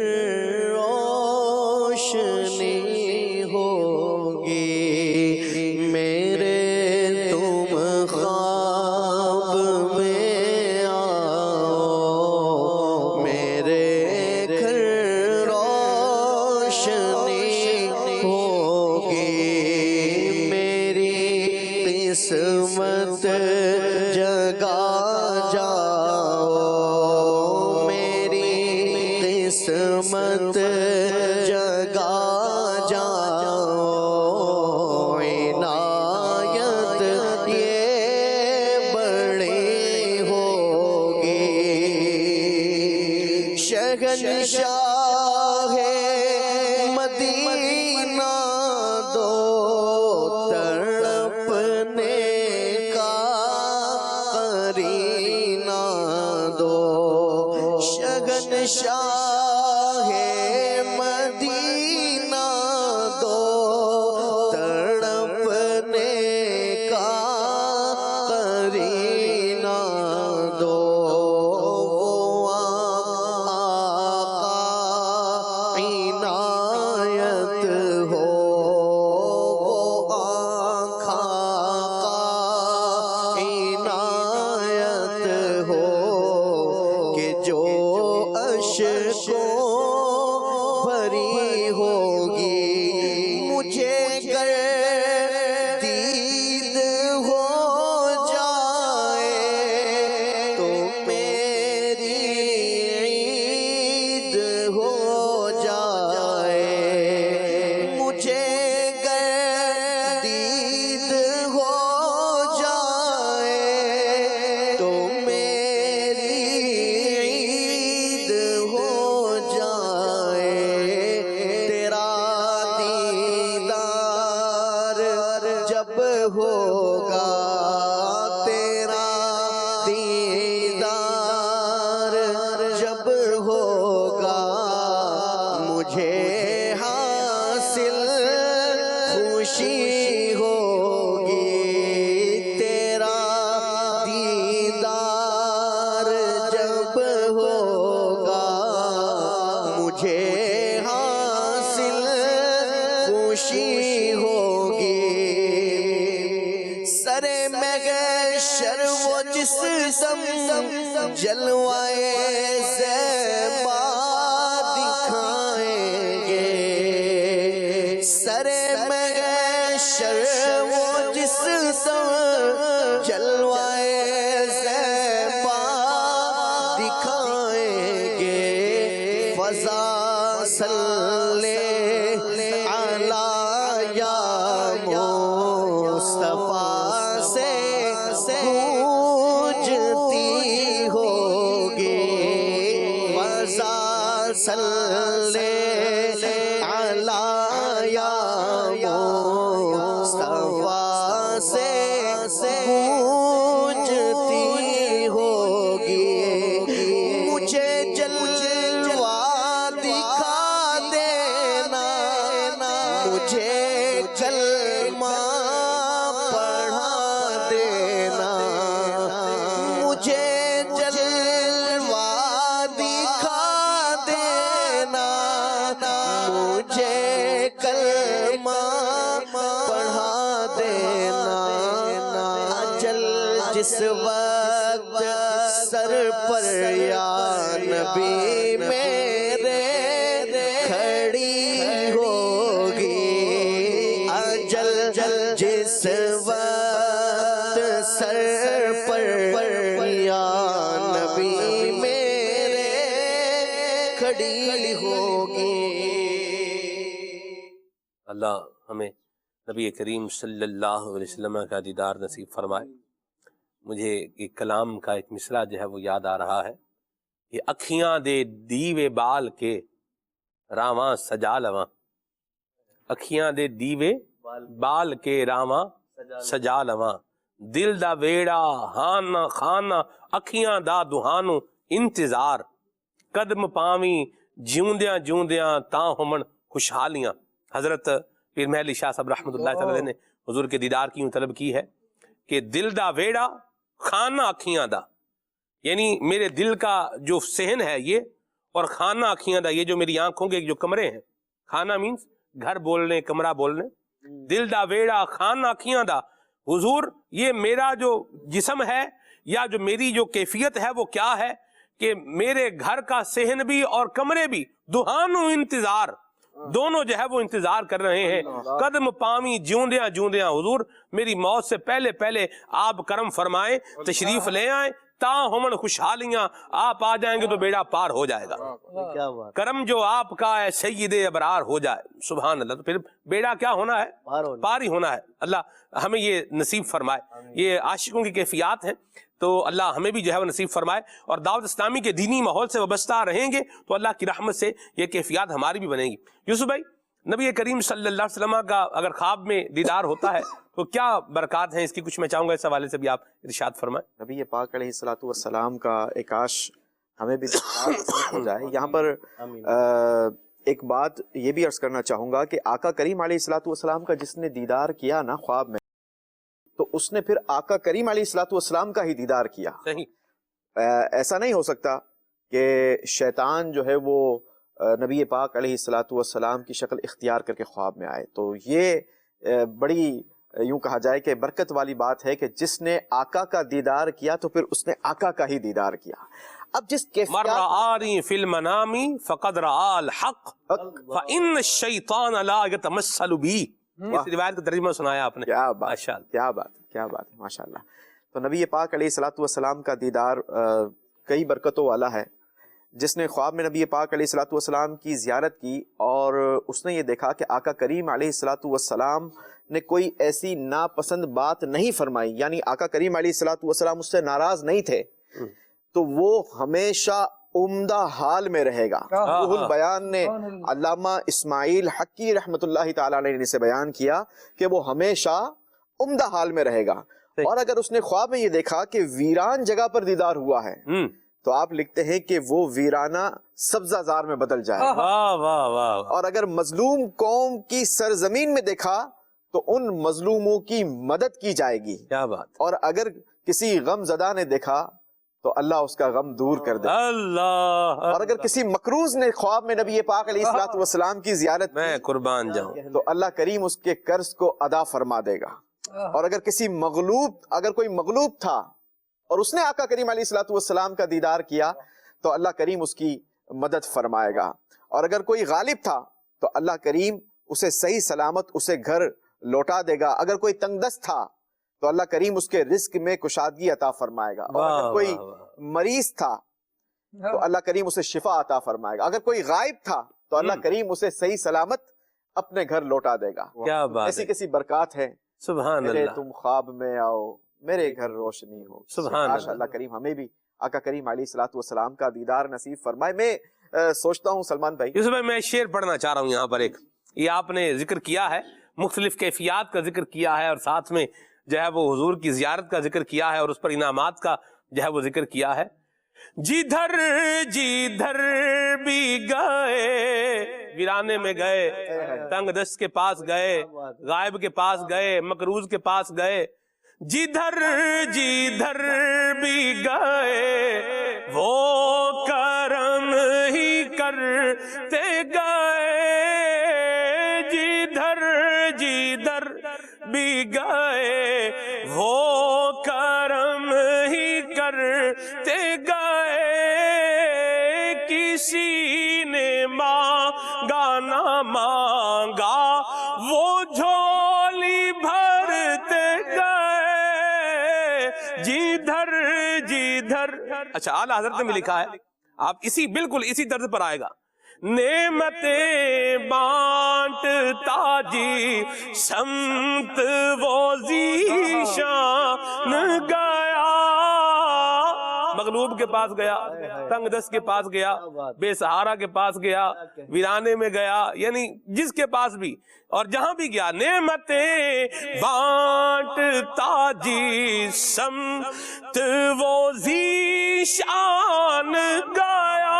روشنی ہوگی, میرے تم خواب میں آؤ, میرے گھر روشنی ہوگی, میری قسمت جگا جاؤ, قسمت جگا جاؤ, عنایت یہ بڑی ہوگی, شہنشاہ مدینہ دو تڑپنے کا قرینہ دو, شہنشاہ مدینہ دو تڑپنے کا قرینہ دو, آقا عنایت ہو, آقا عنایت ہو, کہ جو عشقوں بھری ہوگی, مجھے گر دید ہو جائے تو میری عید ہو جائے, مجھے گر دید ہو جائے تو میری عید ہو جائے, تیرا دیدار جب ہوگا, تیرا دیدار جب ہوگا, مجھے خوشی ہوگی تیرا دیدار جب ہوگا مجھے حاصل خوشی ہوگی سر محشر وہ جس دم جلوائے زیبا دکھائیں گے سر محشر وہ جس دم جلوائے زیبا دکھائیں گے فضا صلی علی یا مصطفیٰ سے گونجتی ہوگی فضا صلی علی یا مصطفیٰ سے گونجتی ہوگی مجھے جلوہ دکھا دینا مجھے کلمہ پڑھا دینا مجھے جلوہ دکھا دینا مجھے کلمہ پڑھا دینا اجل جس وقت سر پر یا نبی میرے کھڑی ہوگی اجل جس وقت سر پر یا نبی میرے کھڑی ہوگی اللہ ہمیں نبی کریم صلی اللہ علیہ وسلم کا دیدار نصیب فرمائے. مجھے ایک کلام کا ایک مصرع جو ہے وہ یاد آ رہا ہے کہ اکھیاں دے دیوے بال کے راواں سجا لواں اکھیاں دے دیوے بال کے راواں سجا لواں دل دا ویڑا ہانا خانہ اکھیاں دا دہانو انتظار قدم پاویں جیوندیاں جیوندیاں تاں ہومن خوشحالیاں. حضرت پیر محل شاہ صاحب رحمۃ اللہ تعالی علیہ نے حضور کے دیدار کی یوں طلب کی ہے کہ دل دا ویڑا خانہ اکھیاں دا، یعنی میرے دل کا جو صحن ہے یہ، اور خانہ اکھیاں دا یہ جو میری آنکھوں کے جو کمرے ہیں. خانہ مینس گھر بولنے، کمرہ بولنے. دل دا ویڑا خانہ اکھیاں دا، حضور یہ میرا جو جسم ہے یا جو میری جو کیفیت ہے وہ کیا ہے کہ میرے گھر کا صحن بھی اور کمرے بھی دہانو انتظار، دونوں جو ہے وہ انتظار کر رہے ہیں. قدم پاویں جیوندیاں جیوندیاں، حضور میری موت سے پہلے پہلے آپ کرم فرمائیں، تشریف لے آئیں، تا ہومن خوشحالیاں، آپ آ جائیں گے تو بیڑا پار ہو جائے گا. کرم جو آپ کا ہے سید ابرار ہو جائے، سبحان اللہ، تو پھر بیڑا کیا ہونا ہے؟ پار ہی ہونا ہے. اللہ ہمیں یہ نصیب فرمائے. یہ عاشقوں کی کیفیات ہیں، تو اللہ ہمیں بھی جو ہے وہ نصیب فرمائے، اور دعوت اسلامی کے دینی ماحول سے وابستہ رہیں گے تو اللہ کی رحمت سے یہ کیفیات ہماری بھی بنے گی. یوسف بھائی، نبی کریم صلی اللہ علیہ وسلم کا اگر خواب میں دیدار ہوتا ہے تو کیا برکات ہیں اس کی؟ کچھ میں چاہوں گا اس حوالے سے بھی آپ ارشاد فرمائیں. نبی پاک علیہ الصلوۃ والسلام کا ایک کاش ہمیں بھی دیدار ہو جائے. یہاں پر ایک بات یہ بھی عرض کرنا چاہوں گا کہ آقا کریم علیہ الصلوۃ والسلام کا جس نے دیدار کیا نا خواب میں، تو اس نے پھر آقا کریم علیہ الصلوۃ والسلام کا ہی دیدار کیا. صحیح. ایسا نہیں ہو سکتا کہ شیطان جو ہے وہ نبی پاک علیہ الصلوۃ والسلام کی شکل اختیار کر کے خواب میں آئے. تو یہ بڑی یوں کہا جائے کہ برکت والی بات ہے کہ جس نے آقا کا دیدار کیا تو پھر اس نے آقا کا ہی دیدار کیا. اب جس مر رآنی فی المنام فقد رآ الحق فإن الشیطان لا یتمثل بی. اس روایت کا ترجمہ سنایا آپ نے. کیا بات، ماشاءاللہ، کیا بات، کیا بات ہے، ماشاءاللہ. تو نبی پاک علیہ الصلوۃ والسلام کا دیدار کئی برکتوں والا ہے. جس نے خواب میں نبی پاک علیہ الصلوۃ والسلام کی زیارت کی اور اس نے یہ دیکھا کہ آقا کریم علیہ الصلوۃ والسلام نے کوئی ایسی ناپسند بات نہیں فرمائی، یعنی آقا کریم علیہ الصلوۃ والسلام اس سے ناراض نہیں تھے، تو وہ ہمیشہ عمدہ حال میں رہے گا. روح البیان نے علامہ اسماعیل حقی رحمۃ اللہ تعالیٰ علیہ نے سے بیان کیا کہ وہ ہمیشہ عمدہ حال میں رہے گا. اور اگر اس نے خواب میں یہ دیکھا کہ ویران جگہ پر دیدار ہوا ہے تو آپ لکھتے ہیں کہ وہ ویرانہ سبزہ زار میں بدل جائے. واہ واہ واہ. اور اگر مظلوم قوم کی سرزمین میں دیکھا تو ان مظلوموں کی مدد کی جائے گی، کیا بات، اور اگر کسی غم زدہ نے دیکھا تو اللہ اس کا غم دور کر دے، اللہ، اور اگر کسی مکروز نے خواب میں نبی پاک علیہ الصلوۃ والسلام کی زیارت میں قربان جاؤں، تو اللہ کریم اس کے قرض کو ادا فرما دے گا۔ اور اگر کوئی مغلوب تھا اور اس نے آقا کریم علیہ الصلوۃ والسلام کا دیدار کیا تو اللہ کریم اس کی مدد فرمائے گا، اور اگر کوئی غالب تھا تو اللہ کریم اسے صحیح سلامت اسے گھر لوٹا دے گا، اگر کوئی تنگ دست تھا تو اللہ کریم اس کے رزق میں کشادگی عطا فرمائے گا، اور اگر کوئی مریض تھا تو اللہ کریم اسے شفا عطا فرمائے گا، اگر کوئی غائب تھا تو اللہ کریم اسے صحیح سلامت اپنے گھر لوٹا دے گا۔ کیا بات ایسی ہے، کیسی برکات ہے، سبحان میرے اللہ، تم خواب میں آؤ میرے گھر روشنی ہو۔ سبحان کاش اللہ۔ اللہ کریم ہمیں بھی آقا کریم علیہ الصلوۃ والسلام کا دیدار نصیب فرمائے۔ میں سوچتا ہوں سلمان بھائی، یوسف بھائی میں شعر پڑھنا چاہ رہا ہوں یہاں پر، ایک یہ آپ نے ذکر کیا ہے، مختلف کیفیات کا ذکر کیا ہے، اور ساتھ میں جو ہے وہ حضور کی زیارت کا ذکر کیا ہے، اور اس پر انعامات کا جو ہے وہ ذکر کیا ہے۔ جدھر جدھر بھی گئے، ویرانے میں گئے، تنگ دست کے پاس گئے، غائب کے پاس گئے، مکروز کے پاس گئے، جدھر جدھر بھی گئے وہ کرم ہی کرتے گئے، جدھر جدھر بھی گئے وہ کرم ہی کرتے گئے، کسی نے مانگا نہ مانگا وہ جھولی بھرتے گئے، جدھر جدھر۔ اچھا اعلیٰ حضرت نے بھی لکھا ہے، آپ بالکل اسی طرز پر آئے گا، نعمتیں بانٹتا جی سمت وہ ذیشان گیا، مغلوب کے پاس گیا، تنگ دست کے پاس گیا، بے سہارا کے پاس گیا، ویرانے میں گیا، یعنی جس کے پاس بھی اور جہاں بھی گیا، نعمتیں بانٹتا جی سمت وہ ذیشان گیا،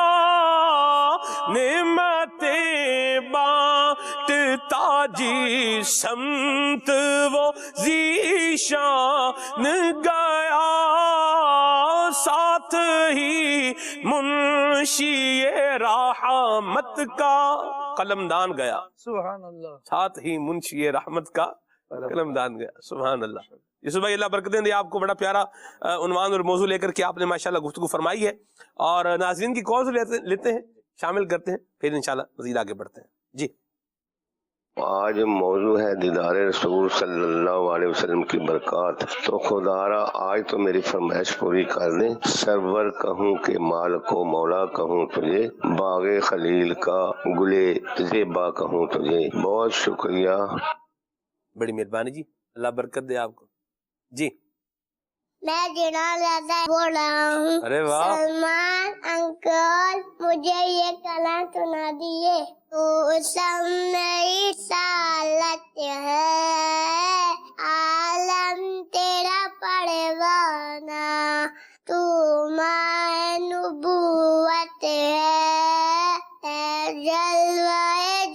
نعمتیں بانٹتا جی سمت وہ ذیشان گیا، ساتھ ہی منشی رحمت کا قلمدان گیا، سبحان اللہ، ساتھ ہی منشی رحمت کا قلمدان گیا، سبحان اللہ۔ یوسف بھائی اللہ برکتیں دے آپ کو، بڑا پیارا عنوان اور موضوع لے کر کے آپ نے ماشاءاللہ گفتگو فرمائی ہے، اور ناظرین کی کال سے لیتے ہیں، شامل کرتے ہیں، پھر انشاءاللہ مزید آگے بڑھتے ہیں۔ جی آج موضوع ہے دیدار رسول صلی اللہ علیہ وسلم کی برکات، تو خدا را آج تو میری فرمائش پوری کر دیں، سرور کہوں کہ مالک و مولا کہوں تجھے، باغ خلیل کا گلے زیبا کہوں تجھے، بہت شکریہ، بڑی مہربانی جی، اللہ برکت دے آپ کو۔ جی میں بول رہا ہوں، ارے واہ، سلمان انکل مجھے یہ کلام سنا دیے، تو سب میری رسالت ہے، عالم تیرا پروانہ، تو ماہ نبوت ہے، جلوہ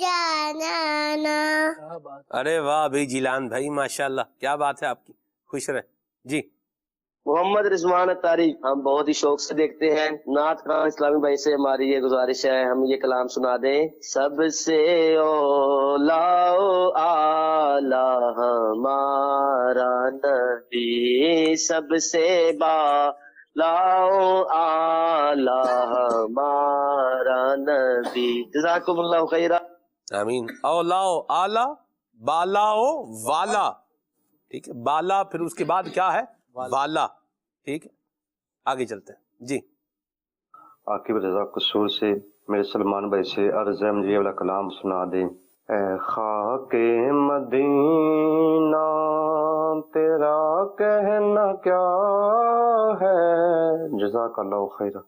جانانا۔ ارے واہ بھائی جیلان بھائی، ماشاءاللہ کیا بات ہے آپ کی، خوش رہیں۔ جی محمد رضوان اتاری، ہم بہت ہی شوق سے دیکھتے ہیں، نعت خان اسلامی بھائی سے ہماری یہ گزارش ہے، ہم یہ کلام سنا دیں، سب سے اولا اعلی ہمارا نبی، سب سے بالا اعلی ہمارا نبی، جزاکم اللہ خیرہ، آمین۔ اولاؤ اعلیٰ، بالاؤ والا، ٹھیک ہے، بالا پھر اس کے بعد کیا ہے، والا، ٹھیک ہے، آگے چلتے ہیں۔ جی عاقب رضا قصور سے میرے سلمان بھائی سے عرض ہے، مجھے یہ والا کلام سنا دیں، اے خاک مدینہ تیرا کہنا کیا ہے، جزاک اللہ خیرہ،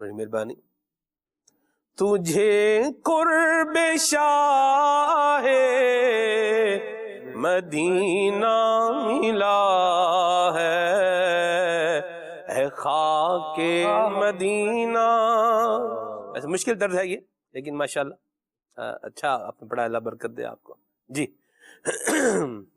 بڑی مہربانی۔ تجھے قرب شاہ مدینہ ملا ہے، اے خاک مدینہ، ایسے مشکل طرز ہے یہ، لیکن ماشاءاللہ اچھا آپ نے پڑھا، اللہ برکت دے آپ کو۔ جی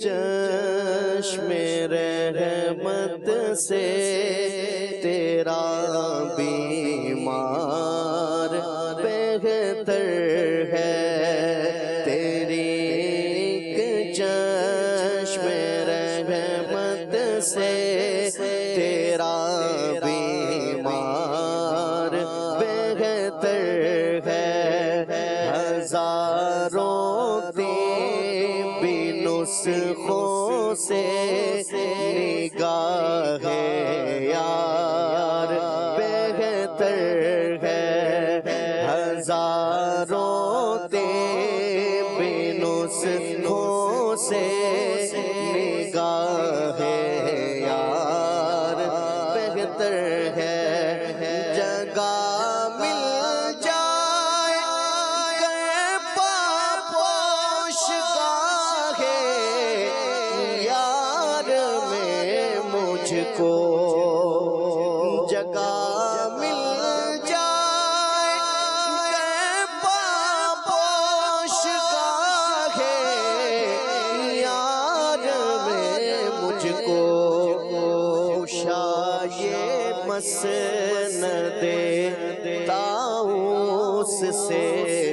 چشم رحمت سے تیرا بیمار بہتر ہے، تیری ایک چشم رحمت سے تیرا بیمار بہتر ہے، ہزاروں طبی نسخوں سے نگاہ یار بہتر ہے، ہزاروں طبی نسخوں سے نگاہ یار بہتر ہے، جگہ مل جائے پوشگاہ یار میں مجھ کو، جگہ مل جائے پوشگاہ یار میں مجھ کو، شایع مسند طاؤس سے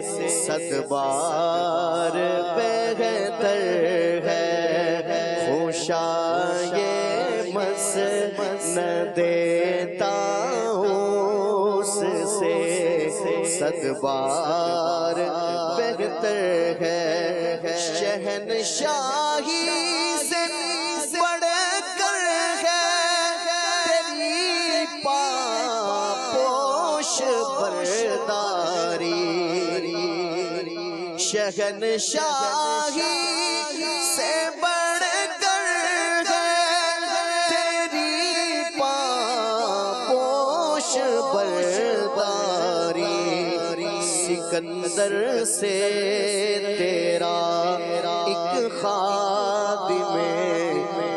100 بار بہتر ہے، خوشایع مسند طاؤس سے 100 بار بہتر ہے، شہنشاہی سے بڑھ کر ہے تیری پاپوش برداری، شہنشاہی سے بڑھ کر ہے تیری پاپوش برداری، سکندر سے تیرا ایک خادم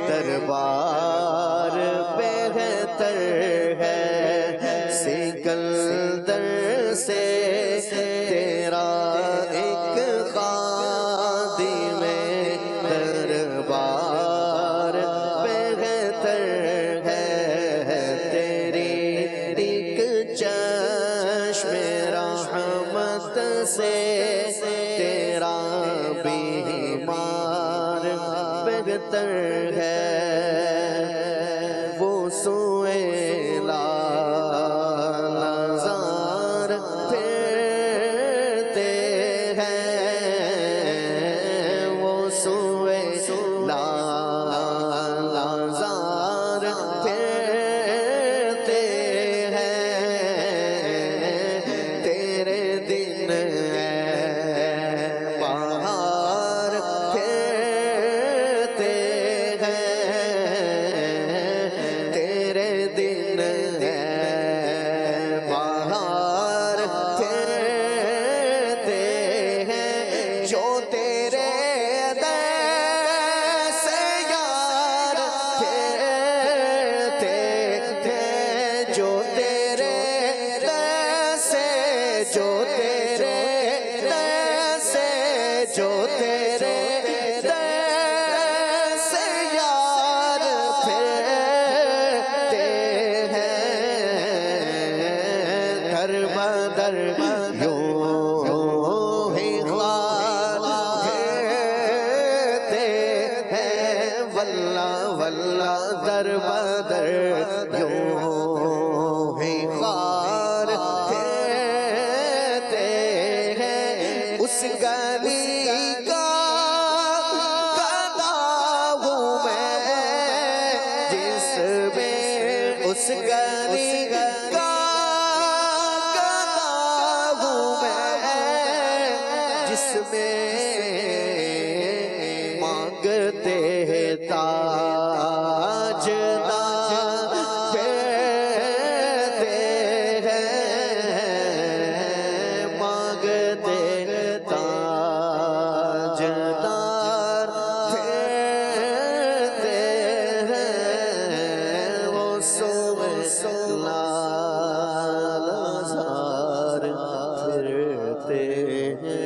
دربار بہتر ہے، سکندر سے تیرا ایک خادم دربار بہتر ہے، تیری ایک چشم رحمت سے تیرا بیمار بہتر ہے، وہ سوئے لالزار پھرتے ہیں، وہ سوئے لالزار پھرتے ہیں، تیرے دن بہار پھرتے ہیں، تیرے دن بہار پھرتے ہیں، جو تیرے در سے یار پھرتے ہیں، جو تیرے در سے، جو تیرے در سے، جو تیرے در سے یار پھرتے ہیں، در بدر یوں ہی خواب پھرتے ہیں، واللہ واللہ در بدر یوں ہی خوار پھرتے ہیں، اس گلی کا گدا ہوں میں جس میں، اس گلی کا گدا ہوں میں جس میں مانگتے تاجدار پھرتے ہیں، مانگتے تاجدار پھرتے ہیں، وہ لالزار پھرتے ہیں۔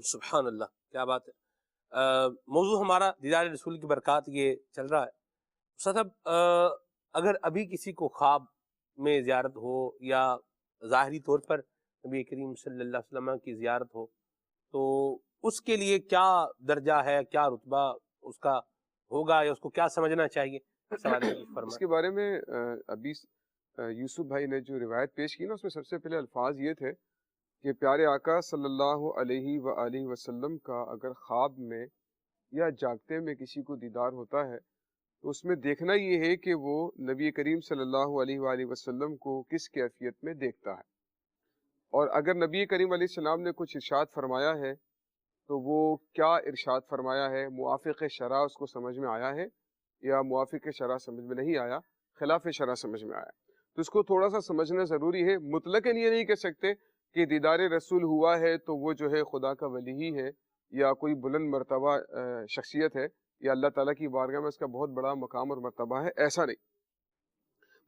سبحان اللہ، کیا بات ہے۔ موضوع ہمارا دیدار رسول کی برکات یہ چل رہا ہے۔ صاحب اگر ابھی کسی کو خواب میں زیارت ہو یا ظاہری طور پر نبی کریم صلی اللہ علیہ وسلم کی زیارت ہو تو اس کے لیے کیا درجہ ہے، کیا رتبہ اس کا ہوگا، یا اس کو کیا سمجھنا چاہیے؟ اس کے بارے میں ابھی یوسف بھائی نے جو روایت پیش کی نا، اس میں سب سے پہلے الفاظ یہ تھے کہ پیارے آقا صلی اللہ علیہ وآلہ وسلم کا اگر خواب میں یا جاگتے میں کسی کو دیدار ہوتا ہے تو اس میں دیکھنا یہ ہے کہ وہ نبی کریم صلی اللہ علیہ وآلہ وسلم کو کس کیفیت میں دیکھتا ہے، اور اگر نبی کریم علیہ السلام نے کچھ ارشاد فرمایا ہے تو وہ کیا ارشاد فرمایا ہے، موافق شرع اس کو سمجھ میں آیا ہے یا موافق شرع سمجھ میں نہیں آیا، خلاف شرع سمجھ میں آیا، تو اس کو تھوڑا سا سمجھنا ضروری ہے۔ مطلقاً یہ نہیں کہہ سکتے کہ دیدار رسول ہوا ہے تو وہ جو ہے خدا کا ولی ہی ہے یا کوئی بلند مرتبہ شخصیت ہے یا اللہ تعالیٰ کی بارگاہ میں اس کا بہت بڑا مقام اور مرتبہ ہے، ایسا نہیں،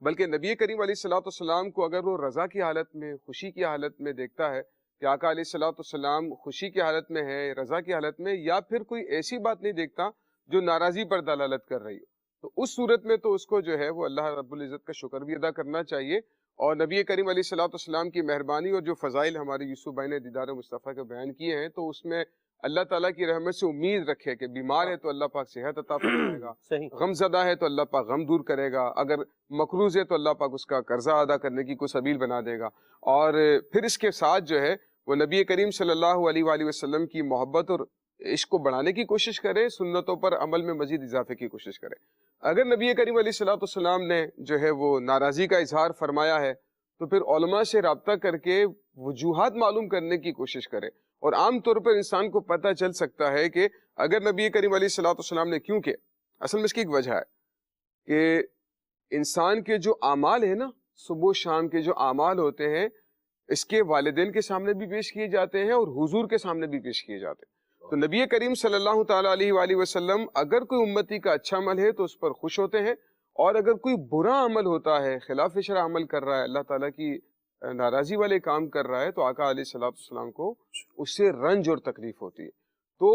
بلکہ نبی کریم علیہ الصلوۃ والسلام کو اگر وہ رضا کی حالت میں، خوشی کی حالت میں دیکھتا ہے کہ آقا علیہ الصلوۃ والسلام خوشی کی حالت میں ہے، رضا کی حالت میں، یا پھر کوئی ایسی بات نہیں دیکھتا جو ناراضی پر دلالت کر رہی ہو، تو اس صورت میں تو اس کو جو ہے وہ اللہ رب العزت کا شکر بھی ادا کرنا چاہیے، اور نبی کریم علیہ الصلوۃ والسلام کی مہربانی اور جو فضائل ہمارے یوسف بھائی نے دیدار مصطفیٰ کے بیان کیے ہیں تو اس میں اللہ تعالیٰ کی رحمت سے امید رکھے کہ بیمار ہے تو اللہ پاک صحت عطا فرمائے گا، غم زدہ ہے تو اللہ پاک غم دور کرے گا، اگر مقروض ہے تو اللہ پاک اس کا قرضہ ادا کرنے کی کوئی سبیل بنا دے گا، اور پھر اس کے ساتھ جو ہے وہ نبی کریم صلی اللہ علیہ وآلہ وسلم کی محبت اور عشق کو بڑھانے کی کوشش کرے، سنتوں پر عمل میں مزید اضافے کی کوشش کرے۔ اگر نبی کریم علیہ الصلوۃ والسلام نے جو ہے وہ ناراضی کا اظہار فرمایا ہے تو پھر علماء سے رابطہ کر کے وجوہات معلوم کرنے کی کوشش کرے، اور عام طور پر انسان کو پتہ چل سکتا ہے کہ اگر نبی کریم علیہ الصلوۃ والسلام نے کیوں کہ اصل میں اس کی ایک وجہ ہے کہ انسان کے جو اعمال ہیں نا، صبح و شام کے جو اعمال ہوتے ہیں، اس کے والدین کے سامنے بھی پیش کیے جاتے ہیں اور حضور کے سامنے بھی پیش کیے جاتے ہیں، تو نبی کریم صلی اللہ تعالیٰ علیہ وآلہ وسلم اگر کوئی امتی کا اچھا عمل ہے تو اس پر خوش ہوتے ہیں، اور اگر کوئی برا عمل ہوتا ہے، خلاف شرع عمل کر رہا ہے، اللہ تعالیٰ کی ناراضی والے کام کر رہا ہے، تو آقا علیہ الصلوۃ والسلام کو اس سے رنج اور تکلیف ہوتی ہے۔ تو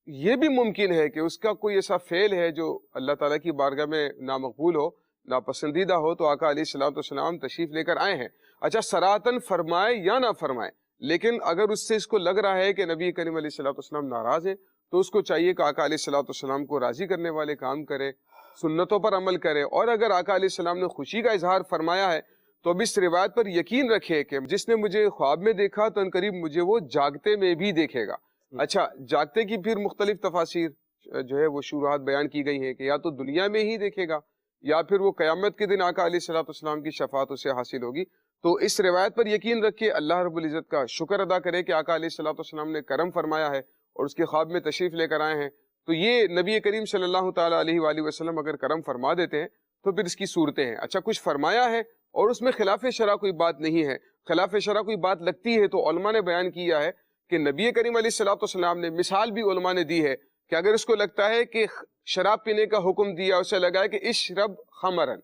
یہ بھی ممکن ہے کہ اس کا کوئی ایسا فعل ہے جو اللہ تعالیٰ کی بارگاہ میں نامقبول ہو، ناپسندیدہ ہو، تو آقا علیہ الصلوۃ والسلام تشریف لے کر آئے ہیں، اچھا صراحتاً فرمائے یا نہ فرمائے، لیکن اگر اس سے اس کو لگ رہا ہے کہ نبی کریم علیہ الصلوۃ والسلام ناراض ہیں تو اس کو چاہیے کہ آقا علیہ الصلوۃ والسلام کو راضی کرنے والے کام کرے، سنتوں پر عمل کرے، اور اگر آقا علیہ السلام نے خوشی کا اظہار فرمایا ہے تو اب اس روایت پر یقین رکھے کہ جس نے مجھے خواب میں دیکھا تو ان قریب مجھے وہ جاگتے میں بھی دیکھے گا۔ اچھا، جاگتے کی پھر مختلف تفاسیر جو ہے وہ شروحات بیان کی گئی ہیں کہ یا تو دنیا میں ہی دیکھے گا یا پھر وہ قیامت کے دن آقا علیہ الصلوۃ والسلام کی شفاعت اسے حاصل ہوگی۔ تو اس روایت پر یقین رکھے، اللہ رب العزت کا شکر ادا کرے کہ آقا علیہ الصلوۃ والسلام نے کرم فرمایا ہے اور اس کے خواب میں تشریف لے کر آئے ہیں، تو یہ نبی کریم صلی اللہ تعالیٰ علیہ وآلہ وسلم اگر کرم فرما دیتے ہیں تو پھر اس کی صورتیں ہیں۔ اچھا، کچھ فرمایا ہے اور اس میں خلاف شرع کوئی بات نہیں ہے، خلاف شرع کوئی بات لگتی ہے تو علماء نے بیان کیا ہے کہ نبی کریم علیہ الصلوۃ والسلام نے مثال بھی علماء نے دی ہے کہ اگر اس کو لگتا ہے کہ شراب پینے کا حکم دیا، اسے لگا ہے کہ اشرب خمرن،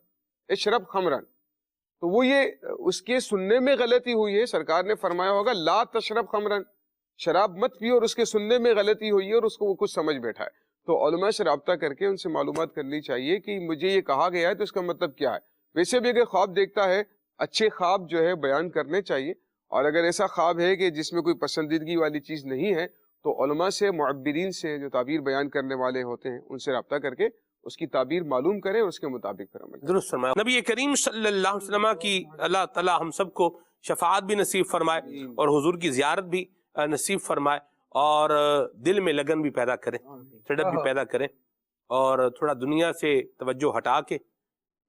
اشرب خمرن، تو وہ یہ اس کے سننے میں غلطی ہوئی ہے، سرکار نے فرمایا ہوگا لا تشرب خمرن، شراب مت پیو، اور اس کے سننے میں غلطی ہوئی ہے اور اس کو وہ کچھ سمجھ بیٹھا ہے، تو علماء سے رابطہ کر کے ان سے معلومات کرنی چاہیے کہ مجھے یہ کہا گیا ہے تو اس کا مطلب کیا ہے۔ ویسے بھی اگر خواب دیکھتا ہے، اچھے خواب جو ہے بیان کرنے چاہیے، اور اگر ایسا خواب ہے کہ جس میں کوئی پسندیدگی والی چیز نہیں ہے تو علماء سے، معبرین سے، جو تعبیر بیان کرنے والے ہوتے ہیں، ان سے رابطہ کر کے اس کی تعبیر معلوم کریں اور اس کے مطابق پھر عمل کریں۔ درست فرمایا۔ نبی کریم صلی اللہ علیہ وسلم کی اللہ تعالیٰ ہم سب کو شفاعت بھی نصیب فرمائے اور حضور کی زیارت بھی نصیب فرمائے، اور دل میں لگن بھی پیدا کریں، چڑپ بھی پیدا کریں، اور تھوڑا دنیا سے توجہ ہٹا کے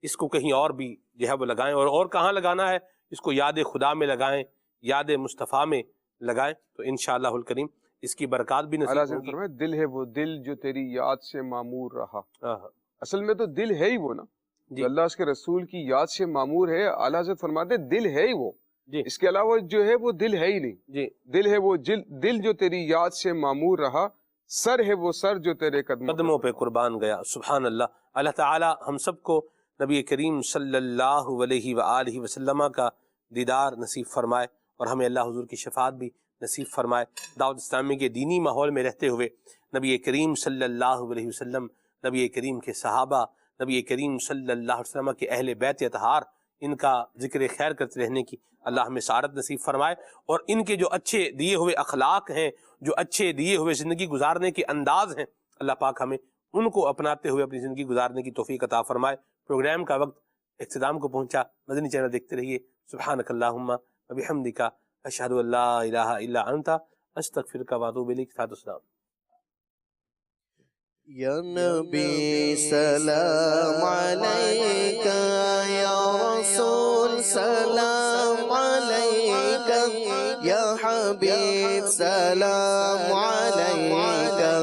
اس کو کہیں اور بھی جو ہے وہ لگائیں، اور کہاں لگانا ہے، اس کو یاد خدا میں لگائیں، یاد مصطفیٰ میں لگائیں، تو انشاءاللہ الکریم اس کی برکات بھی نصیب ہوگی۔ فرمائے دل ہے وہ دل جو تیری یاد سے معمور رہا، اصل میں تو دل ہے ہی وہ نا، جو اللہ اس کے رسول کی یاد سے معمور ہے، اعلیٰ حضرت فرماتے دل ہے ہی وہ، اس کے علاوہ جو ہے وہ دل ہے ہی نہیں، دل ہے وہ دل جو تیری یاد سے معمور رہا، سر ہے وہ سر جو تیرے قدموں پہ قربان گیا۔ سبحان اللہ۔ اللہ تعالی ہم سب کو نبی کریم صلی اللہ علیہ وآلہ وسلم کا دیدار نصیب فرمائے، اور ہمیں اللہ حضور کی شفاعت بھی نصیب فرمائے۔ دعوت اسلامی کے دینی ماحول میں رہتے ہوئے نبی کریم صلی اللہ علیہ وسلم، نبی کریم کے صحابہ، نبی کریم صلی اللہ علیہ وسلم کے اہل بیت اطہار، ان کا ذکر خیر کرتے رہنے کی اللہ ہمیں سعادت نصیب فرمائے، اور ان کے جو اچھے دیے ہوئے اخلاق ہیں، جو اچھے دیے ہوئے زندگی گزارنے کے انداز ہیں، اللہ پاک ہمیں ان کو اپناتے ہوئے اپنی زندگی گزارنے کی توفیق عطا فرمائے۔ پروگرام کا وقت اختتام کو پہنچا، مدنی چینل دیکھتے رہیے۔ سبحانک اللہم و بحمدک، اشہد ان لا الہ الا انت، استغفرک و اتوب الیک۔ ساتھ السلام۔ یا نبی سلام علیکہ، یا رسول سلام علیکہ، یا حبیب سلام علیکہ،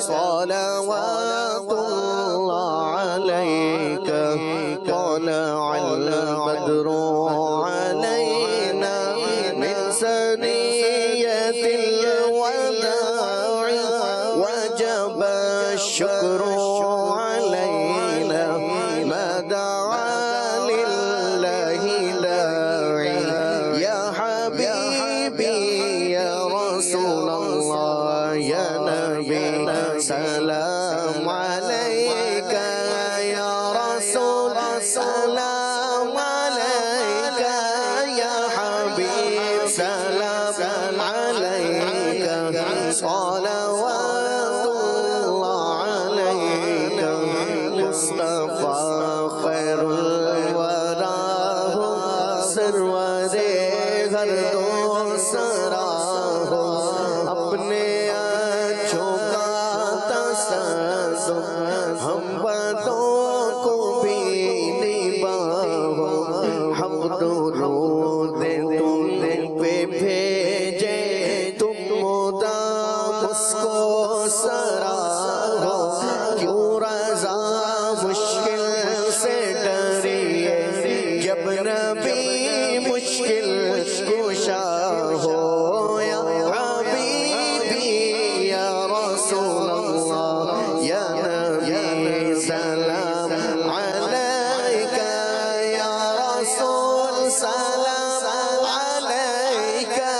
صلوات اللہ علیکہ، طلع البدر علینا من ثنیۃ الوداع، وجب الشکر علینا ما دعا للہ داعی، یا حبیبی یا رسول اللہ، یا نبی سلام علیکہ، یا رسول سلام علیکہ، یا حبیب سلام علیکہ، صلوات اللہ علیکہ، مصطفیٰ خیر الورا ہو، سرور ہر دوسرا ہو، اپنے اچھوں کا تصدق ہم بدوں کو بھی نباہو، حق درود تم پہ بھیجے، تم مدام اس کو سراہو، کیوں رضا مشکل سے ڈریے، جب نبی مشکل کشا ہو، یا حبیبی یا رسول اللہ، یا نبی سلام علیکہ، یا رسول سلام علیکہ،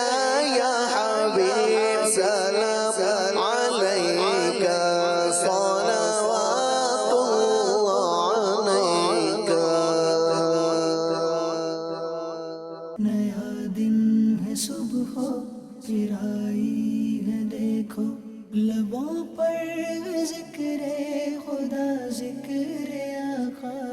یا حبیب سلام علیکہ، صلوات اللہ علیکہ۔ نیا دن ہے صبح پھر آئی ہے دیکھو، لبوں پر ذکر خدا ذکر آقا